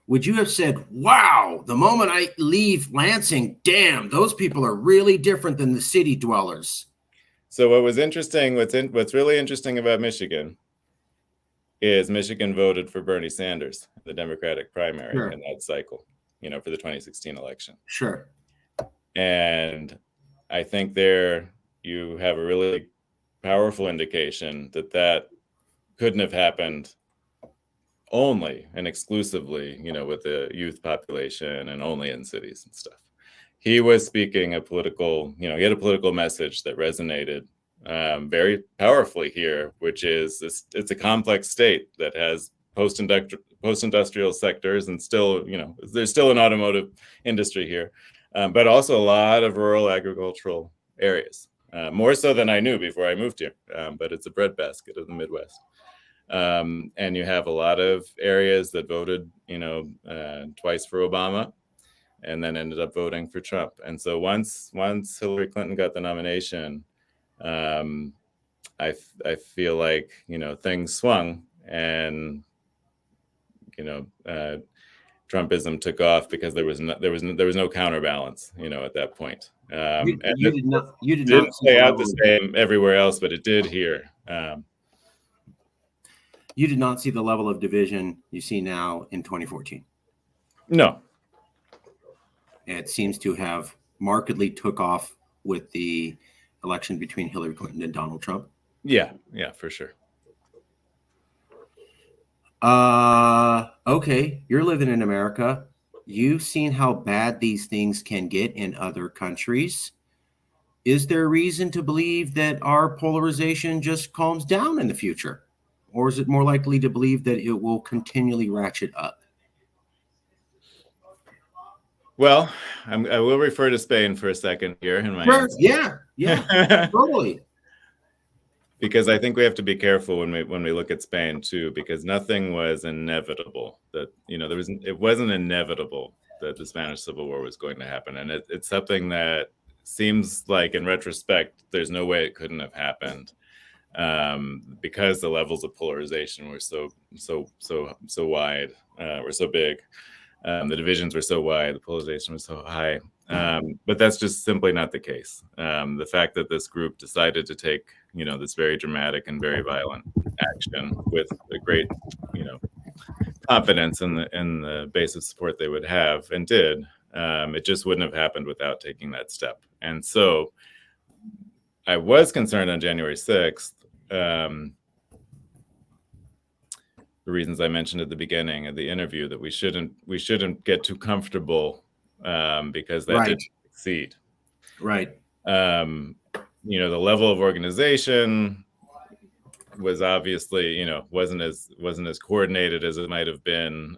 would you have said, wow, the moment I leave Lansing, damn, those people are really different than the city dwellers? So what was interesting, what's really interesting about Michigan is Michigan voted for Bernie Sanders, the Democratic primary in that cycle, for the 2016 election. Sure. And I think there you have a really powerful indication that couldn't have happened only and exclusively, with the youth population and only in cities and stuff. He was speaking a political, he had a political message that resonated very powerfully here, which is it's a complex state that has post-industrial sectors, and still, there's still an automotive industry here. But also a lot of rural agricultural areas, more so than I knew before I moved here. But it's a breadbasket of the Midwest. And you have a lot of areas that voted, twice for Obama, and then ended up voting for Trump. And so once Hillary Clinton got the nomination, I feel like, things swung, and Trumpism took off because there was no counterbalance, at that point. You did not play out the same everywhere else, but it did here. You did not see the level of division you see now in 2014. No. It seems to have markedly took off with the election between Hillary Clinton and Donald Trump. Yeah, for sure. Okay, you're living in America. You've seen how bad these things can get in other countries. Is there reason to believe that our polarization just calms down in the future? Or is it more likely to believe that it will continually ratchet up? Well, I will refer to Spain for a second here in my answer. Yeah, totally. Because I think we have to be careful when we look at Spain too, because nothing was inevitable. That it wasn't inevitable that the Spanish Civil War was going to happen, and it's something that seems like, in retrospect, there's no way it couldn't have happened, because the levels of polarization were so wide, were so big. The divisions were so wide, the polarization was so high. But that's just simply not the case. The fact that this group decided to take, this very dramatic and very violent action with a great, confidence in the base of support they would have, and did, it just wouldn't have happened without taking that step. And so I was concerned on January 6th, the reasons I mentioned at the beginning of the interview, that we shouldn't get too comfortable, because that didn't succeed. Right. The level of organization was obviously, wasn't as coordinated as it might have been.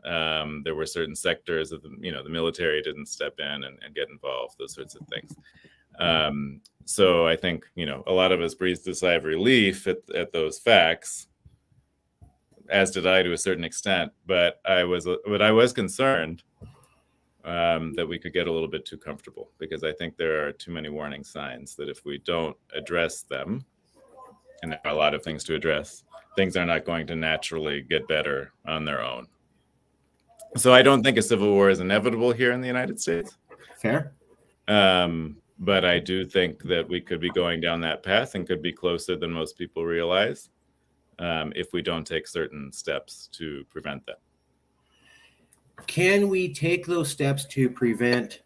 There were certain sectors of the military didn't step in and get involved, those sorts of things. So I think, a lot of us breathed a sigh of relief at those facts. as did I to a certain extent. But I was concerned that we could get a little bit too comfortable, because I think there are too many warning signs that if we don't address them, and there are a lot of things to address, things are not going to naturally get better on their own. So I don't think a civil war is inevitable here in the United States. Fair. But I do think that we could be going down that path and could be closer than most people realize if we don't take certain steps to prevent that. Can we take those steps to prevent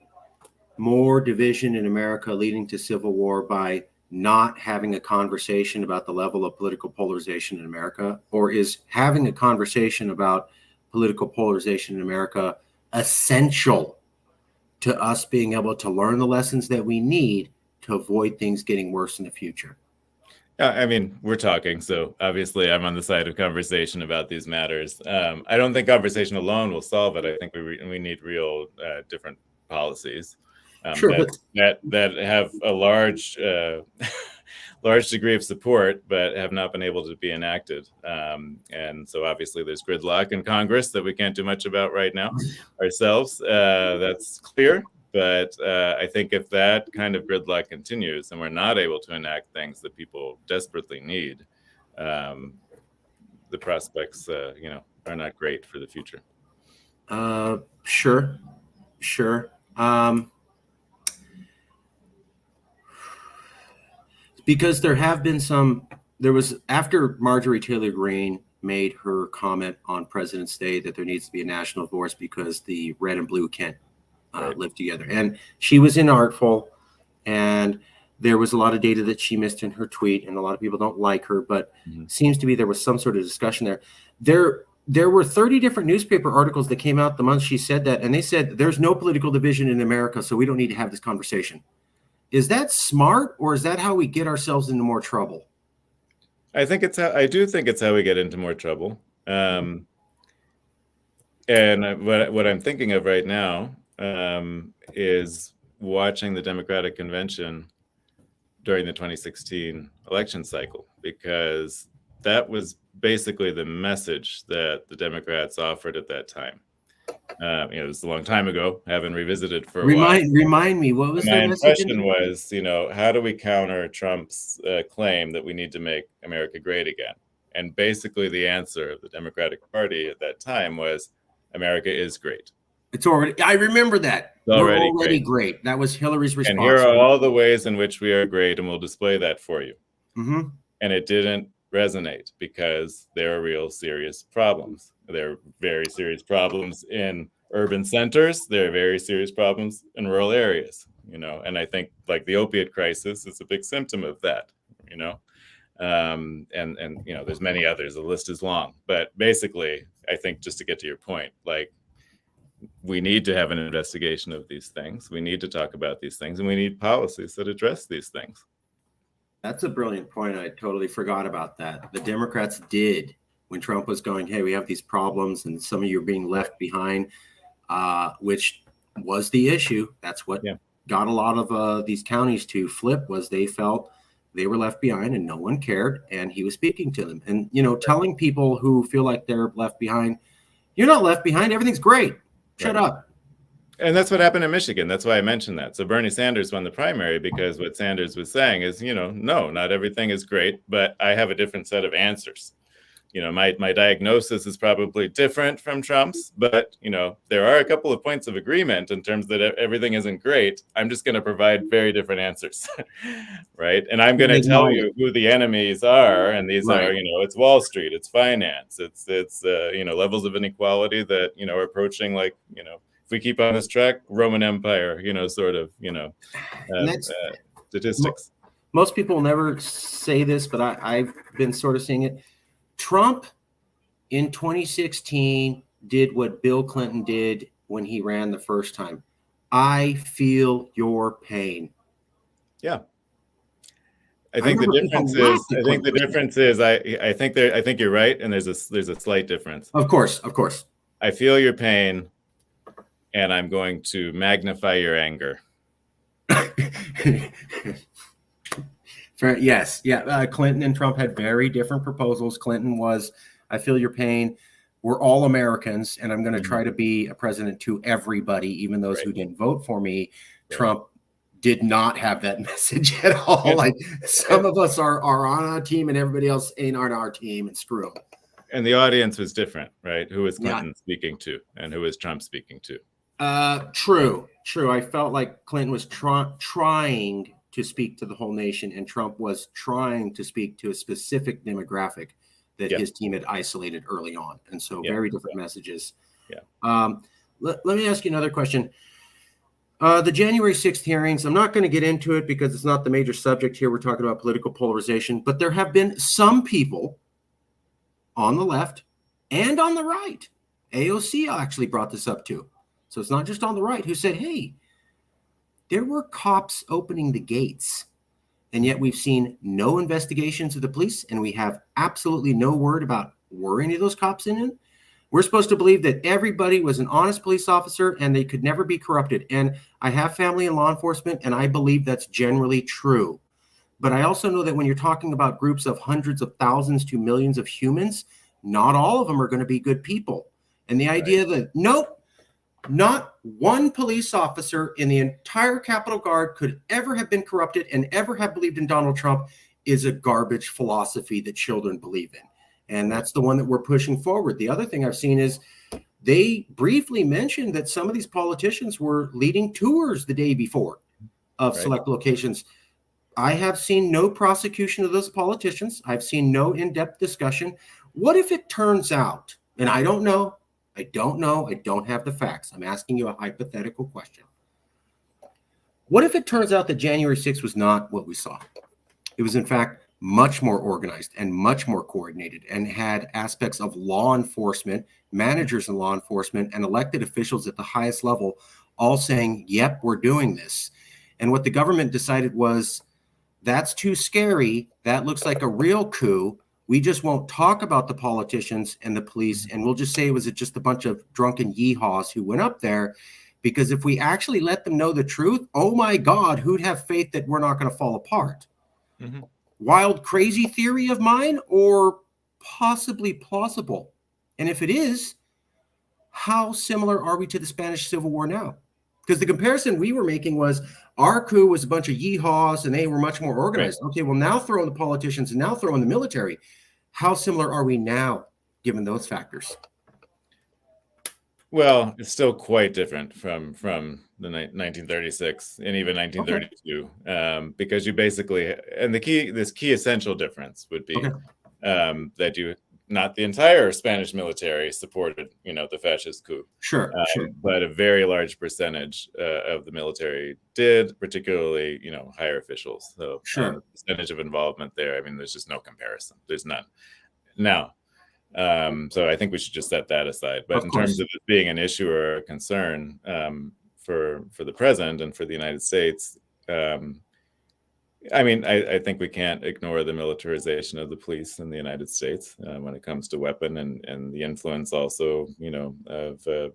more division in America leading to civil war by not having a conversation about the level of political polarization in America? Or is having a conversation about political polarization in America essential to us being able to learn the lessons that we need to avoid things getting worse in the future? I mean, we're talking, so obviously I'm on the side of conversation about these matters. I don't think conversation alone will solve it. I think we need real different policies Sure, that have a large large degree of support, but have not been able to be enacted. And so obviously there's gridlock in Congress that we can't do much about right now ourselves. That's clear. But I think if that kind of gridlock continues and we're not able to enact things that people desperately need, the prospects, are not great for the future. Sure. Because there was, after Marjorie Taylor Greene made her comment on President's Day that there needs to be a national divorce because the red and blue can't live together. And she was inartful, and there was a lot of data that she missed in her tweet, and a lot of people don't like her, but seems to be there was some sort of discussion there. There were 30 different newspaper articles that came out the month she said that, and they said there's no political division in America, so we don't need to have this conversation. Is that smart, or is that how we get ourselves into more trouble? I do think it's how we get into more trouble. And what I'm thinking of right now is watching the Democratic Convention during the 2016 election cycle, because that was basically the message that the Democrats offered at that time. It was a long time ago. Haven't revisited for a while. Remind me, what was my their message? impression was, how do we counter Trump's claim that we need to make America great again? And basically the answer of the Democratic Party at that time was, America is great. I remember that. We're already great. That was Hillary's response. And here are all the ways in which we are great, and we'll display that for you. Mm-hmm. And it didn't resonate because there are real serious problems. There are very serious problems in urban centers. There are very serious problems in rural areas, and I think like the opiate crisis is a big symptom of that, and there's many others. The list is long, but basically I think, just to get to your point, like, we need to have an investigation of these things. We need to talk about these things, and we need policies that address these things. That's a brilliant point. I totally forgot about that. The Democrats did, when Trump was going, hey, we have these problems and some of you are being left behind, which was the issue. That's what got a lot of these counties to flip, was they felt they were left behind and no one cared. And he was speaking to them and, telling people who feel like they're left behind, you're not left behind. Everything's great. Shut up. And that's what happened in Michigan. That's why I mentioned that. So Bernie Sanders won the primary because what Sanders was saying is, no, not everything is great, but I have a different set of answers. My diagnosis is probably different from Trump's, but, there are a couple of points of agreement in terms that everything isn't great. I'm just going to provide very different answers, right? And I'm going to tell you who the enemies are. And these are, it's Wall Street, it's finance, it's levels of inequality that, are approaching, like, if we keep on this track, Roman Empire, statistics. Most people never say this, but I've been sort of seeing it. Trump in 2016 did what Bill Clinton did when he ran the first time. I feel your pain. Yeah. I think the difference is I think you're right, and there's a slight difference. Of course. I feel your pain, and I'm going to magnify your anger. Yes. Yeah. Clinton and Trump had very different proposals. Clinton was I feel your pain. We're all Americans, and I'm going to Mhm. try to be a president to everybody, even those Right. who didn't vote for me. Right. Trump did not have that message at all. And, Like some of us are on our team, and everybody else ain't on our team, and screw them. and the audience was different, right? Who was Yeah. Clinton speaking to, and who was Trump speaking to? True. I felt like Clinton was trying to speak to the whole nation, and Trump was trying to speak to a specific demographic that Yeah. his team had isolated early on. And so Yeah. very different messages. Yeah. Let me ask you another question. The January 6th hearings, I'm not going to get into it because it's not the major subject here. We're talking about political polarization, but there have been some people on the left and on the right. AOC actually brought this up too. So it's not just on the right, who said, hey, there were cops opening the gates, and yet we've seen no investigations of the police, and we have absolutely no word about were any of those cops in it. We're supposed to believe that everybody was an honest police officer and they could never be corrupted. And I have family in law enforcement, and I believe that's generally true. But I also know that when you're talking about groups of hundreds of thousands to millions of humans, not all of them are going to be good people. And the idea that, nope, not one police officer in the entire Capitol Guard could ever have been corrupted and ever have believed in Donald Trump is a garbage philosophy that children believe in. And that's the one that we're pushing forward. The other thing I've seen is they briefly mentioned that some of these politicians were leading tours the day before of select locations. I have seen no prosecution of those politicians. I've seen no in-depth discussion. What if it turns out, and I don't know, I don't have the facts. I'm asking you a hypothetical question. What if it turns out that January 6th was not what we saw? It was, in fact, much more organized and much more coordinated and had aspects of law enforcement, managers in law enforcement, and elected officials at the highest level all saying, yep, we're doing this. And what the government decided was, that's too scary. That looks like a real coup. We just won't talk about the politicians and the police, and we'll just say it was just a bunch of drunken yeehaws who went up there. Because if we actually let them know the truth, oh my God, who'd have faith that we're not going to fall apart? Mm-hmm. Wild, crazy theory of mine, or possibly plausible? And if it is, how similar are we to the Spanish Civil War now? Because the comparison we were making was our coup was a bunch of yeehaws and they were much more organized. Right. Okay, well, now throw in the politicians and now throw in the military. How similar are we now, given those factors? Well, it's still quite different from the 1936 and even 1932, because you basically, and this key essential difference would be that you, not the entire Spanish military supported, the fascist coup. Sure. But a very large percentage of the military did, particularly, higher officials. So the percentage of involvement there, I mean, there's just no comparison. There's none. Now, so I think we should just set that aside. But in terms of it being an issue or a concern for the president and for the United States, I mean, I think we can't ignore the militarization of the police in the United States when it comes to weapon and the influence also, of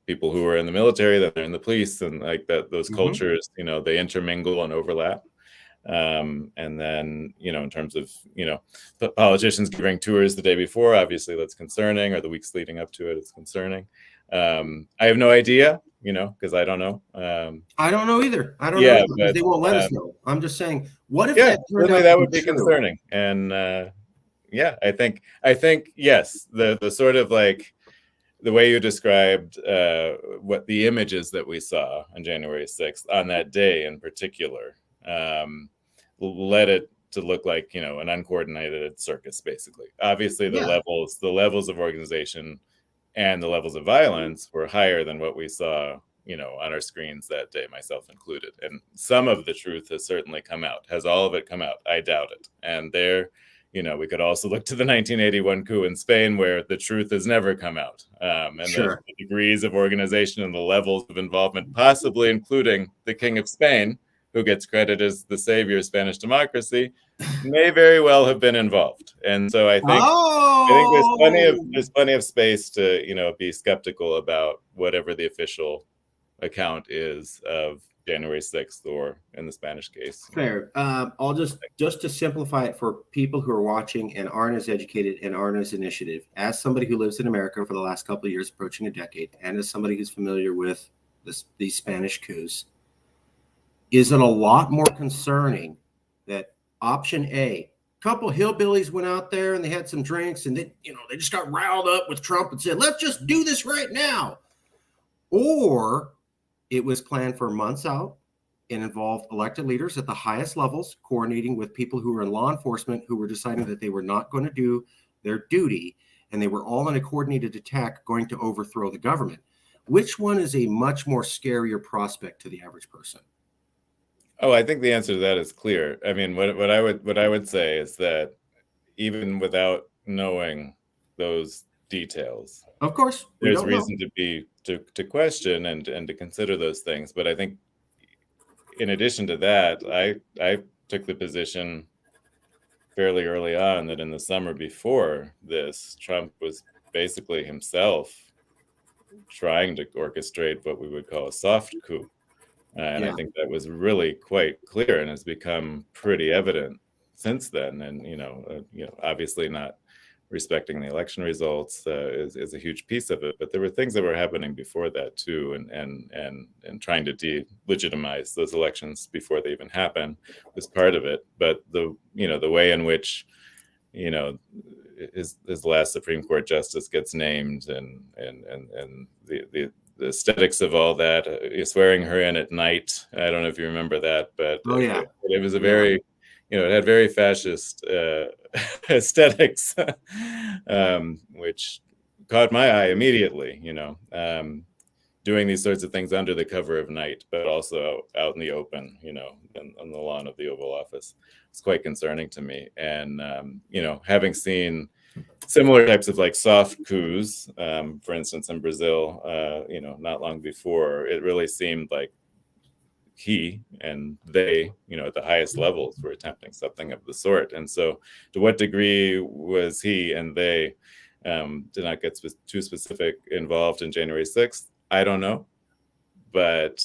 people who are in the military that are in the police, and like that those cultures, they intermingle and overlap. And then, in terms of, the politicians giving tours the day before, obviously that's concerning, or the weeks leading up to it, it's concerning. I have no idea, because I don't know. I don't know either. I don't know because they won't let us know. I'm just saying, what if that turned out that would be concerning? And I think yes, the sort of like the way you described what the images that we saw on January 6th on that day in particular led it to look like, an uncoordinated circus, basically. Obviously, the levels of organization and the levels of violence were higher than what we saw, on our screens that day, myself included. And some of the truth has certainly come out. Has all of it come out? I doubt it. And there, we could also look to the 1981 coup in Spain, where the truth has never come out. And the degrees of organization and the levels of involvement, possibly including the King of Spain, who gets credit as the savior of Spanish democracy, may very well have been involved. And so I think there's plenty of space to, be skeptical about whatever the official account is of January 6th or in the Spanish case. Fair. I'll just to simplify it for people who are watching and aren't as educated and aren't as initiative. As somebody who lives in America for the last couple of years, approaching a decade, and as somebody who's familiar with these Spanish coups, is it a lot more concerning that option A, couple hillbillies went out there and they had some drinks and they just got riled up with Trump and said, let's just do this right now, or it was planned for months out and involved elected leaders at the highest levels coordinating with people who were in law enforcement who were deciding that they were not going to do their duty, and they were all in a coordinated attack going to overthrow the government? Which one is a much more scarier prospect to the average person? Oh, I think the answer to that is clear. I mean, what I would say is that even without knowing those details, of course, there's reason to question and to consider those things. But I think in addition to that, I took the position fairly early on that in the summer before this, Trump was basically himself trying to orchestrate what we would call a soft coup. And I think that was really quite clear and has become pretty evident since then. And, obviously not respecting the election results is a huge piece of it. But there were things that were happening before that, too, and trying to delegitimize those elections before they even happen was part of it. But the way in which, his last Supreme Court justice gets named and the aesthetics of all that, swearing her in at night. I don't know if you remember that, but it was a very, it had very fascist aesthetics, which caught my eye immediately, doing these sorts of things under the cover of night, but also out in the open, on the lawn of the Oval Office. It's quite concerning to me. And, having seen similar types of like soft coups, for instance, in Brazil, not long before, it really seemed like he and they, at the highest levels were attempting something of the sort. And so to what degree was he and they, did not get too specific, involved in January 6th? I don't know, but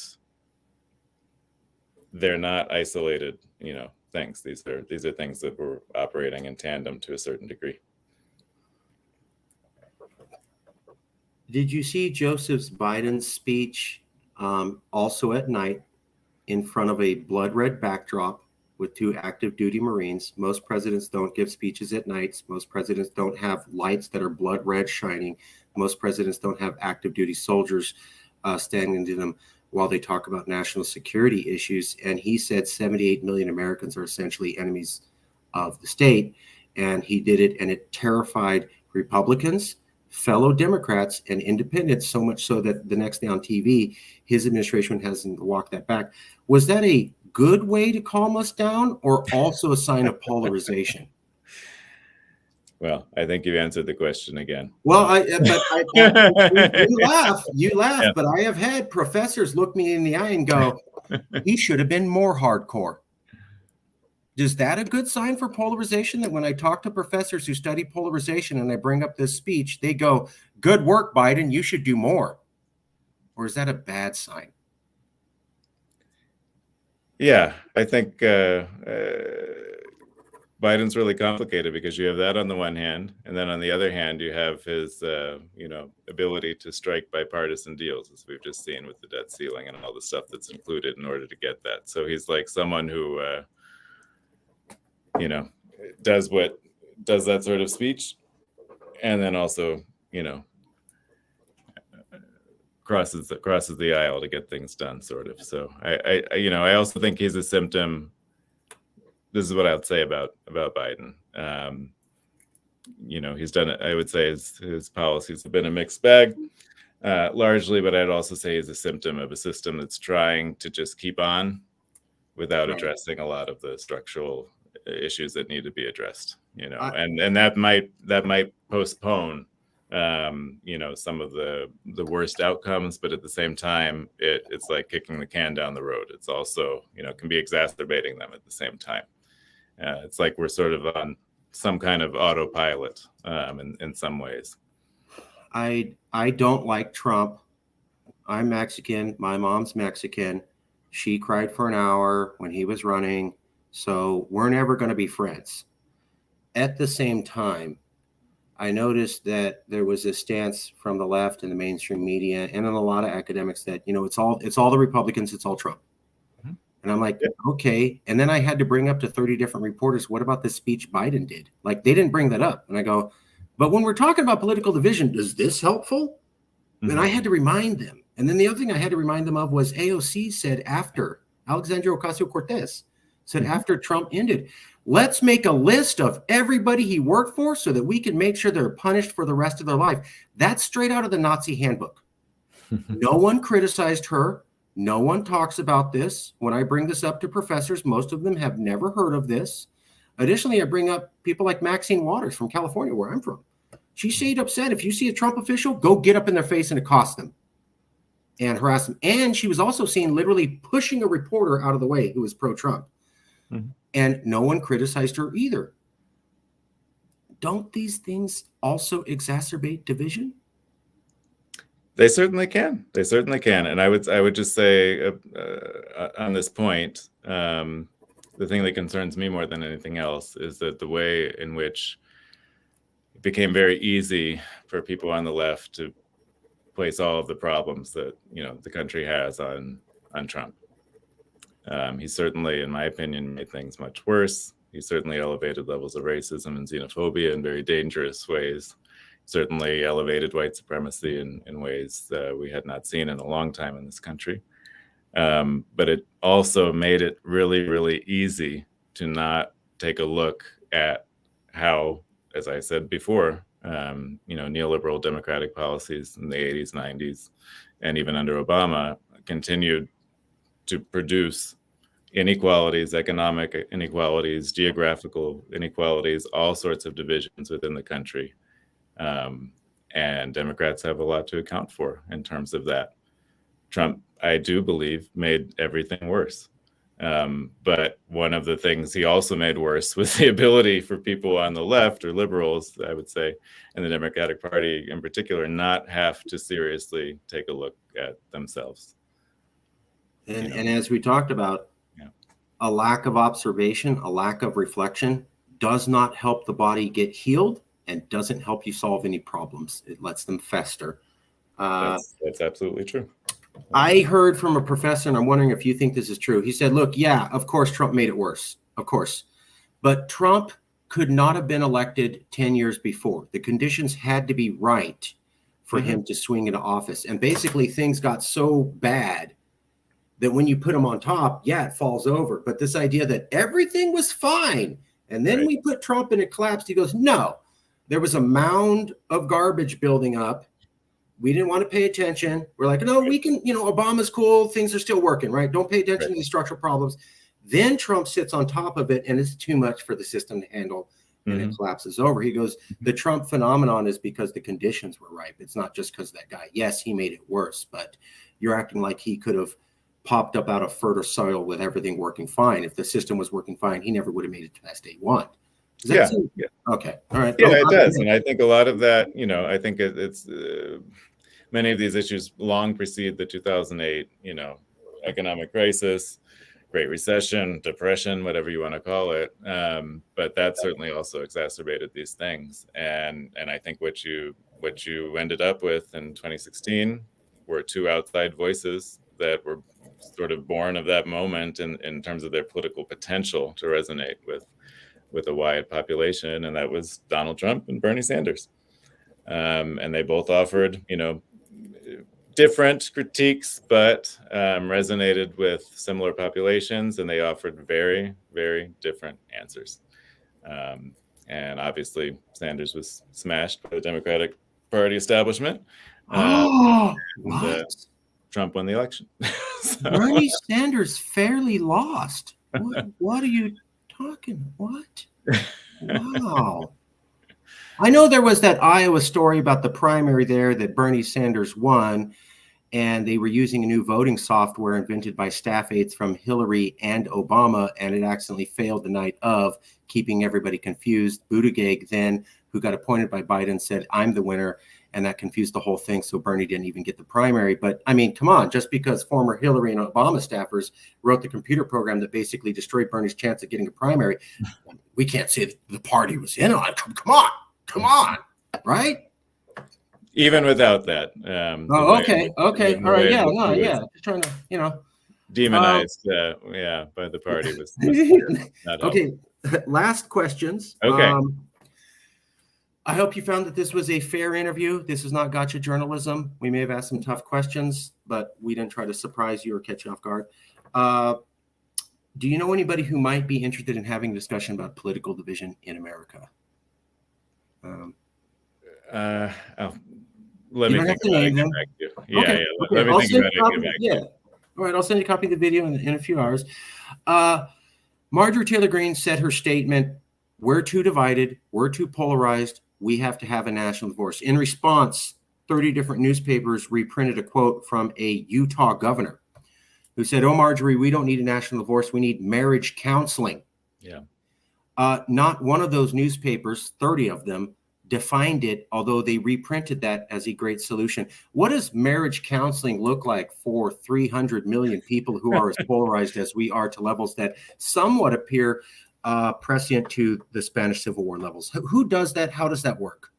they're not isolated, things. These are things that were operating in tandem to a certain degree. Did you see Joseph Biden's speech also at night in front of a blood red backdrop with 2 active duty Marines? Most presidents don't give speeches at nights. Most presidents don't have lights that are blood red shining. Most presidents don't have active duty soldiers standing to them while they talk about national security issues. And he said 78 million Americans are essentially enemies of the state. And he did it, and it terrified Republicans, fellow Democrats, and independents, so much so that the next day on TV, his administration hasn't walked that back. Was that a good way to calm us down, or also a sign of polarization? Well, I think you answered the question again. Well, you laugh, yeah. But I have had professors look me in the eye and go, he should have been more hardcore. Is that a good sign for polarization, that when I talk to professors who study polarization and I bring up this speech, they go, good work, Biden, you should do more? Or is that a bad sign? Yeah, I think Biden's really complicated because you have that on the one hand, and then on the other hand, you have his, ability to strike bipartisan deals, as we've just seen with the debt ceiling and all the stuff that's included in order to get that. So he's like someone who, does that sort of speech, and then also, crosses the aisle to get things done, sort of. So I also think he's a symptom. This is what I would say about Biden. He's done it. I would say his policies have been a mixed bag, largely, but I'd also say he's a symptom of a system that's trying to just keep on without addressing a lot of the structural issues that need to be addressed. And that might postpone some of the worst outcomes, but at the same time, it's like kicking the can down the road. It's also, can be exacerbating them at the same time. It's like we're sort of on some kind of autopilot in some ways. I don't like Trump. I'm Mexican. My mom's Mexican. She cried for an hour when he was running. So we're never going to be friends. At the same time, I noticed that there was a stance from the left and the mainstream media and in a lot of academics that, it's all the Republicans, it's all Trump. Mhm. And I'm like, Yeah. okay. And then I had to bring up to 30 different reporters, what about the speech Biden did? Like, they didn't bring that up. And I go, but when we're talking about political division, is this helpful? And I had to remind them. And then the other thing I had to remind them of was AOC said after, Alexandria Ocasio-Cortez said after Trump ended, let's make a list of everybody he worked for so that we can make sure they're punished for the rest of their life. That's straight out of the Nazi handbook. No one criticized her. No one talks about this. When I bring this up to professors, most of them have never heard of this. Additionally, I bring up people like Maxine Waters from California, where I'm from. She stayed upset. If you see a Trump official, go get up in their face and accost them and harass them. And she was also seen literally pushing a reporter out of the way who was pro-Trump. And no one criticized her either. Don't these things also exacerbate division? They certainly can. They certainly can. And I would just say on this point, the thing that concerns me more than anything else is that the way in which it became very easy for people on the left to place all of the problems that the country has on Trump. He certainly, in my opinion, made things much worse. He certainly elevated levels of racism and xenophobia in very dangerous ways. Certainly elevated white supremacy in ways that we had not seen in a long time in this country. But it also made it really, really easy to not take a look at how, as I said before, neoliberal democratic policies in the 80s, 90s, and even under Obama continued to produce inequalities, economic inequalities, geographical inequalities, all sorts of divisions within the country. And Democrats have a lot to account for in terms of that. Trump, I do believe, made everything worse. But one of the things he also made worse was the ability for people on the left, or liberals, I would say, and the Democratic Party in particular, not have to seriously take a look at themselves. And as we talked about, a lack of observation, a lack of reflection does not help the body get healed and doesn't help you solve any problems. It lets them fester. That's absolutely true. I heard from a professor, and I'm wondering if you think this is true. He said, look, yeah, of course, Trump made it worse. Of course. But Trump could not have been elected 10 years before. The conditions had to be right for him to swing into office. And basically, things got so bad that when you put him on top, yeah, it falls over. But this idea that everything was fine, and then we put Trump and it collapsed, he goes, no, there was a mound of garbage building up. We didn't want to pay attention. We're like, no, we can, Obama's cool. Things are still working, right? Don't pay attention to these structural problems. Then Trump sits on top of it, and it's too much for the system to handle, and it collapses over. He goes, the Trump phenomenon is because the conditions were ripe. It's not just because of that guy. Yes, he made it worse, but you're acting like he could have popped up out of fertile soil with everything working fine. If the system was working fine, he never would have made it past day one. Yeah. Okay. All right. Yeah, it does. And I think a lot of that, I think it's many of these issues long precede the 2008, economic crisis, Great Recession, Depression, whatever you want to call it. But that certainly also exacerbated these things. And I think what you ended up with in 2016 were two outside voices that were sort of born of that moment in terms of their political potential to resonate with a wide population, and that was Donald Trump and Bernie Sanders. And they both offered, different critiques, but resonated with similar populations, and they offered very, very different answers. And obviously, Sanders was smashed by the Democratic Party establishment. What? Trump won the election. Bernie Sanders fairly lost. What are you talking? What? Wow. I know there was that Iowa story about the primary there that Bernie Sanders won, and they were using a new voting software invented by staff aides from Hillary and Obama, and it accidentally failed the night of, keeping everybody confused. Buttigieg then, who got appointed by Biden, said, I'm the winner. and that confused the whole thing. So Bernie didn't even get the primary. But I mean, come on, just because former Hillary and Obama staffers wrote the computer program that basically destroyed Bernie's chance of getting a primary, we can't say that the party was in on it. Come on, right? Even without that. Okay. All right. Yeah. No. Yeah. Just trying to, demonized, by the party was not okay. Last questions. Okay. I hope you found that this was a fair interview. This is not gotcha journalism. We may have asked some tough questions, but we didn't try to surprise you or catch you off guard. Do you know anybody who might be interested in having a discussion about political division in America? Let me think about it. Get back to you. Yeah. Let me think about it. Get back to you. All right. I'll send you a copy of the video in a few hours. Marjorie Taylor Greene said her statement, "We're too divided. We're too polarized. We have to have a national divorce." In response, 30 different newspapers reprinted a quote from a Utah governor who said, "Oh, Marjorie, we don't need a national divorce. We need marriage counseling." Yeah. Not one of those newspapers, 30 of them, defined it, although they reprinted that as a great solution. What does marriage counseling look like for 300 million people who are as polarized as we are, to levels that somewhat appear prescient to the Spanish Civil War levels? Who does that? How does that work?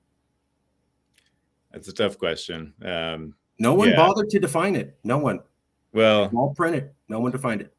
That's a tough question. No one bothered to define it. No one. Well, all printed. No one defined it.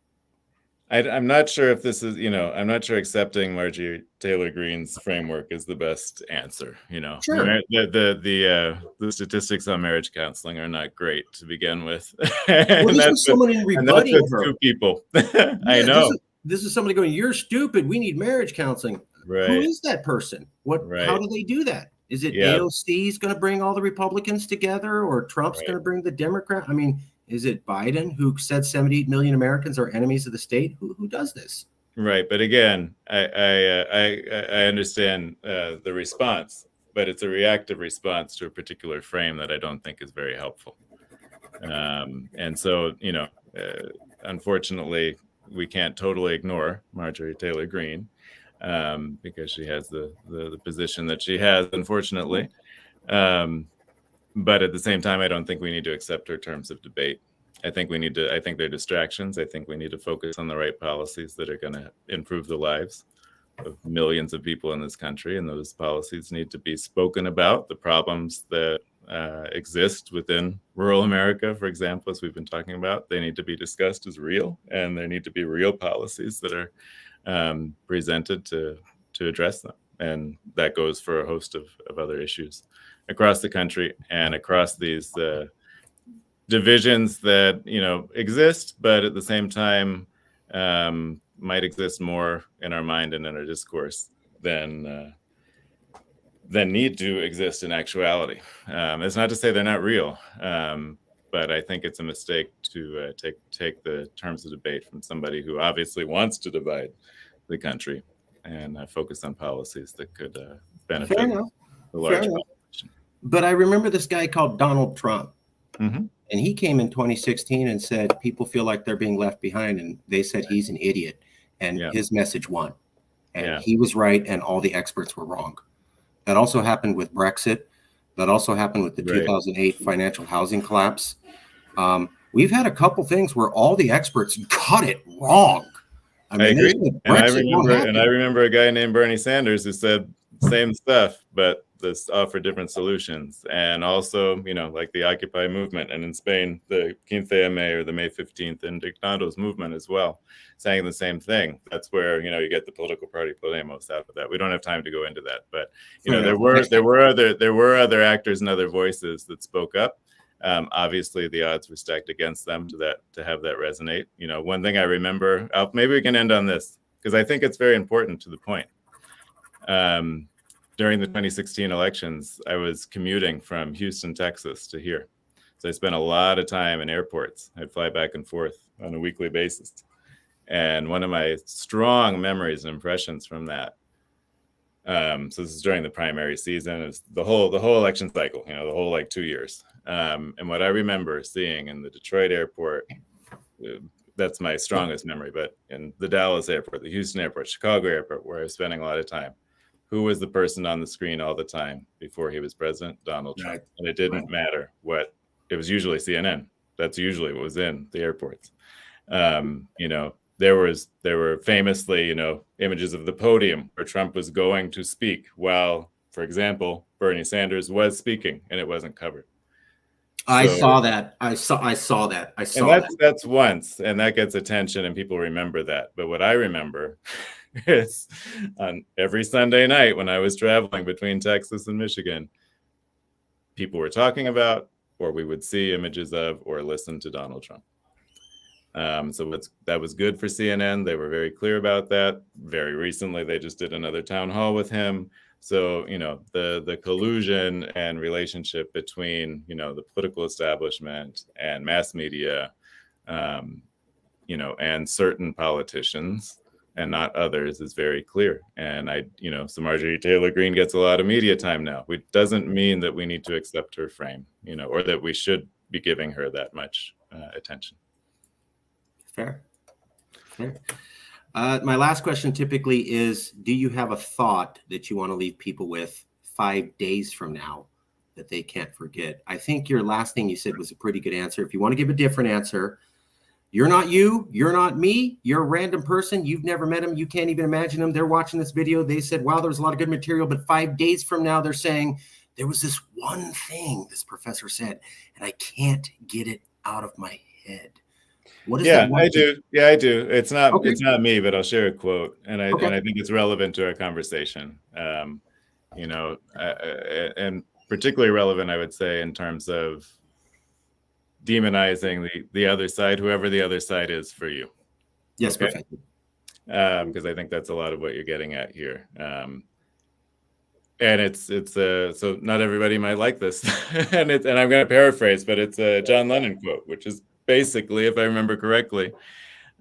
I'm not sure if this is, I'm not sure accepting Marjorie Taylor Greene's framework is the best answer. Sure. The statistics on marriage counseling are not great to begin with. Well, this was someone in rebutting her. Two people. I know. This is somebody going, "You're stupid. We need marriage counseling." Right. Who is that person? Right. How do they do that? Is it AOC's going to bring all the Republicans together, or Trump's going to bring the Democrat? I mean, is it Biden who said 78 million Americans are enemies of the state? Who does this? Right. But again, I understand the response, but it's a reactive response to a particular frame that I don't think is very helpful. And so, unfortunately, we can't totally ignore Marjorie Taylor Greene because she has the position that she has, unfortunately. But at the same time, I don't think we need to accept her terms of debate. I think they're distractions. I think we need to focus on the right policies that are going to improve the lives of millions of people in this country. And those policies need to be spoken about. The problems that exist within rural America, for example, as we've been talking about, they need to be discussed as real. And there need to be real policies that are presented to address them. And that goes for a host of other issues across the country and across these divisions that exist, but at the same time might exist more in our mind and in our discourse than need to exist in actuality. It's not to say they're not real, but I think it's a mistake to take the terms of debate from somebody who obviously wants to divide the country and focus on policies that could benefit the large population. But I remember this guy called Donald Trump. Mm-hmm. And he came in 2016 and said people feel like they're being left behind, and they said he's an idiot, and his message won. And he was right, and all the experts were wrong. That also happened with Brexit. That also happened with the 2008 financial housing collapse. We've had a couple things where all the experts got it wrong. I agree. And I remember a guy named Bernie Sanders who said same stuff, but this offered different solutions. And also, like the Occupy movement, and in Spain, the 15 de May or the May 15th Indignados movement as well, saying the same thing. That's where, you get the political party Podemos out of that. We don't have time to go into that, but there were other actors and other voices that spoke up. Obviously the odds were stacked against them to have that resonate. One thing I remember, maybe we can end on this because I think it's very important to the point. During the 2016 elections, I was commuting from Houston, Texas to here. So I spent a lot of time in airports. I'd fly back and forth on a weekly basis. And one of my strong memories and impressions from that, so this is during the primary season, is the whole election cycle, the whole 2 years. And what I remember seeing in the Detroit airport, that's my strongest memory, but in the Dallas airport, the Houston airport, Chicago airport, where I was spending a lot of time, who was the person on the screen all the time before he was president? Donald Trump. Right. And it didn't matter what, it was usually CNN. That's usually what was in the airports. You know, there were famously, you know, images of the podium where Trump was going to speak while, for example, Bernie Sanders was speaking and it wasn't covered. I saw that. I saw that. And that's once, and that gets attention and people remember that. But what I remember is on every Sunday night when I was traveling between Texas and Michigan, people were talking about, or we would see images of, or listen to Donald Trump. So that was good for CNN. They were very clear about that. Very recently, they just did another town hall with him. So, you know, the collusion and relationship between, you know, the political establishment and mass media, you know, and certain politicians and not others is very clear. And you know, so Marjorie Taylor Greene gets a lot of media time now, which doesn't mean that we need to accept her frame, you know, or that we should be giving her that much attention. Fair. My last question typically is, do you have a thought that you want to leave people with 5 days from now that they can't forget? I think your last thing you said was a pretty good answer. If you want to give a different answer, you're not you, you're not me, you're a random person. You've never met them. You can't even imagine them. They're watching this video. They said, wow, there's a lot of good material. But 5 days from now, they're saying, there was this one thing this professor said, and I can't get it out of my head. What is that? I do. Yeah, I do. It's not Okay. It's not me, but I'll share a quote, and I think it's relevant to our conversation. You know, and particularly relevant, I would say, in terms of demonizing the other side, whoever the other side is for you. Yes, okay? perfect. Because I think that's a lot of what you're getting at here. And it's so not everybody might like this, and I'm going to paraphrase, but it's a John Lennon quote, which is basically, if I remember correctly,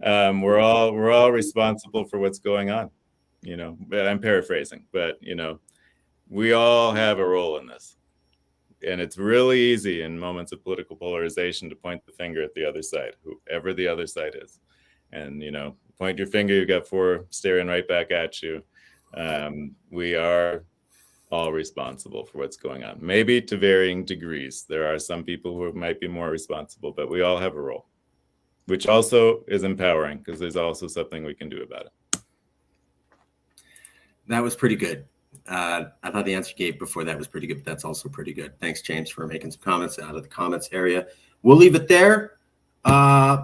we're all responsible for what's going on. You know, but I'm paraphrasing, but you know, we all have a role in this. And it's really easy in moments of political polarization to point the finger at the other side, whoever the other side is. And, you know, point your finger, you've got four staring right back at you. We are all responsible for what's going on, maybe to varying degrees. There are some people who might be more responsible, but we all have a role, which also is empowering because there's also something we can do about it. That was pretty good. I thought the answer you gave before that was pretty good, but that's also pretty good. Thanks, James, for making some comments out of the comments area. We'll leave it there.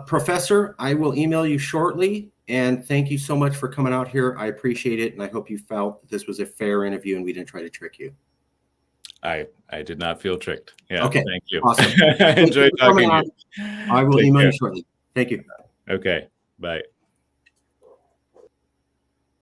Professor, I will email you shortly, and thank you so much for coming out here. I appreciate it, and I hope you felt that this was a fair interview and we didn't try to trick you. I did not feel tricked. Yeah, okay. Thank you. Awesome. I enjoyed talking to you. I will email you shortly. Thank you. Okay, bye.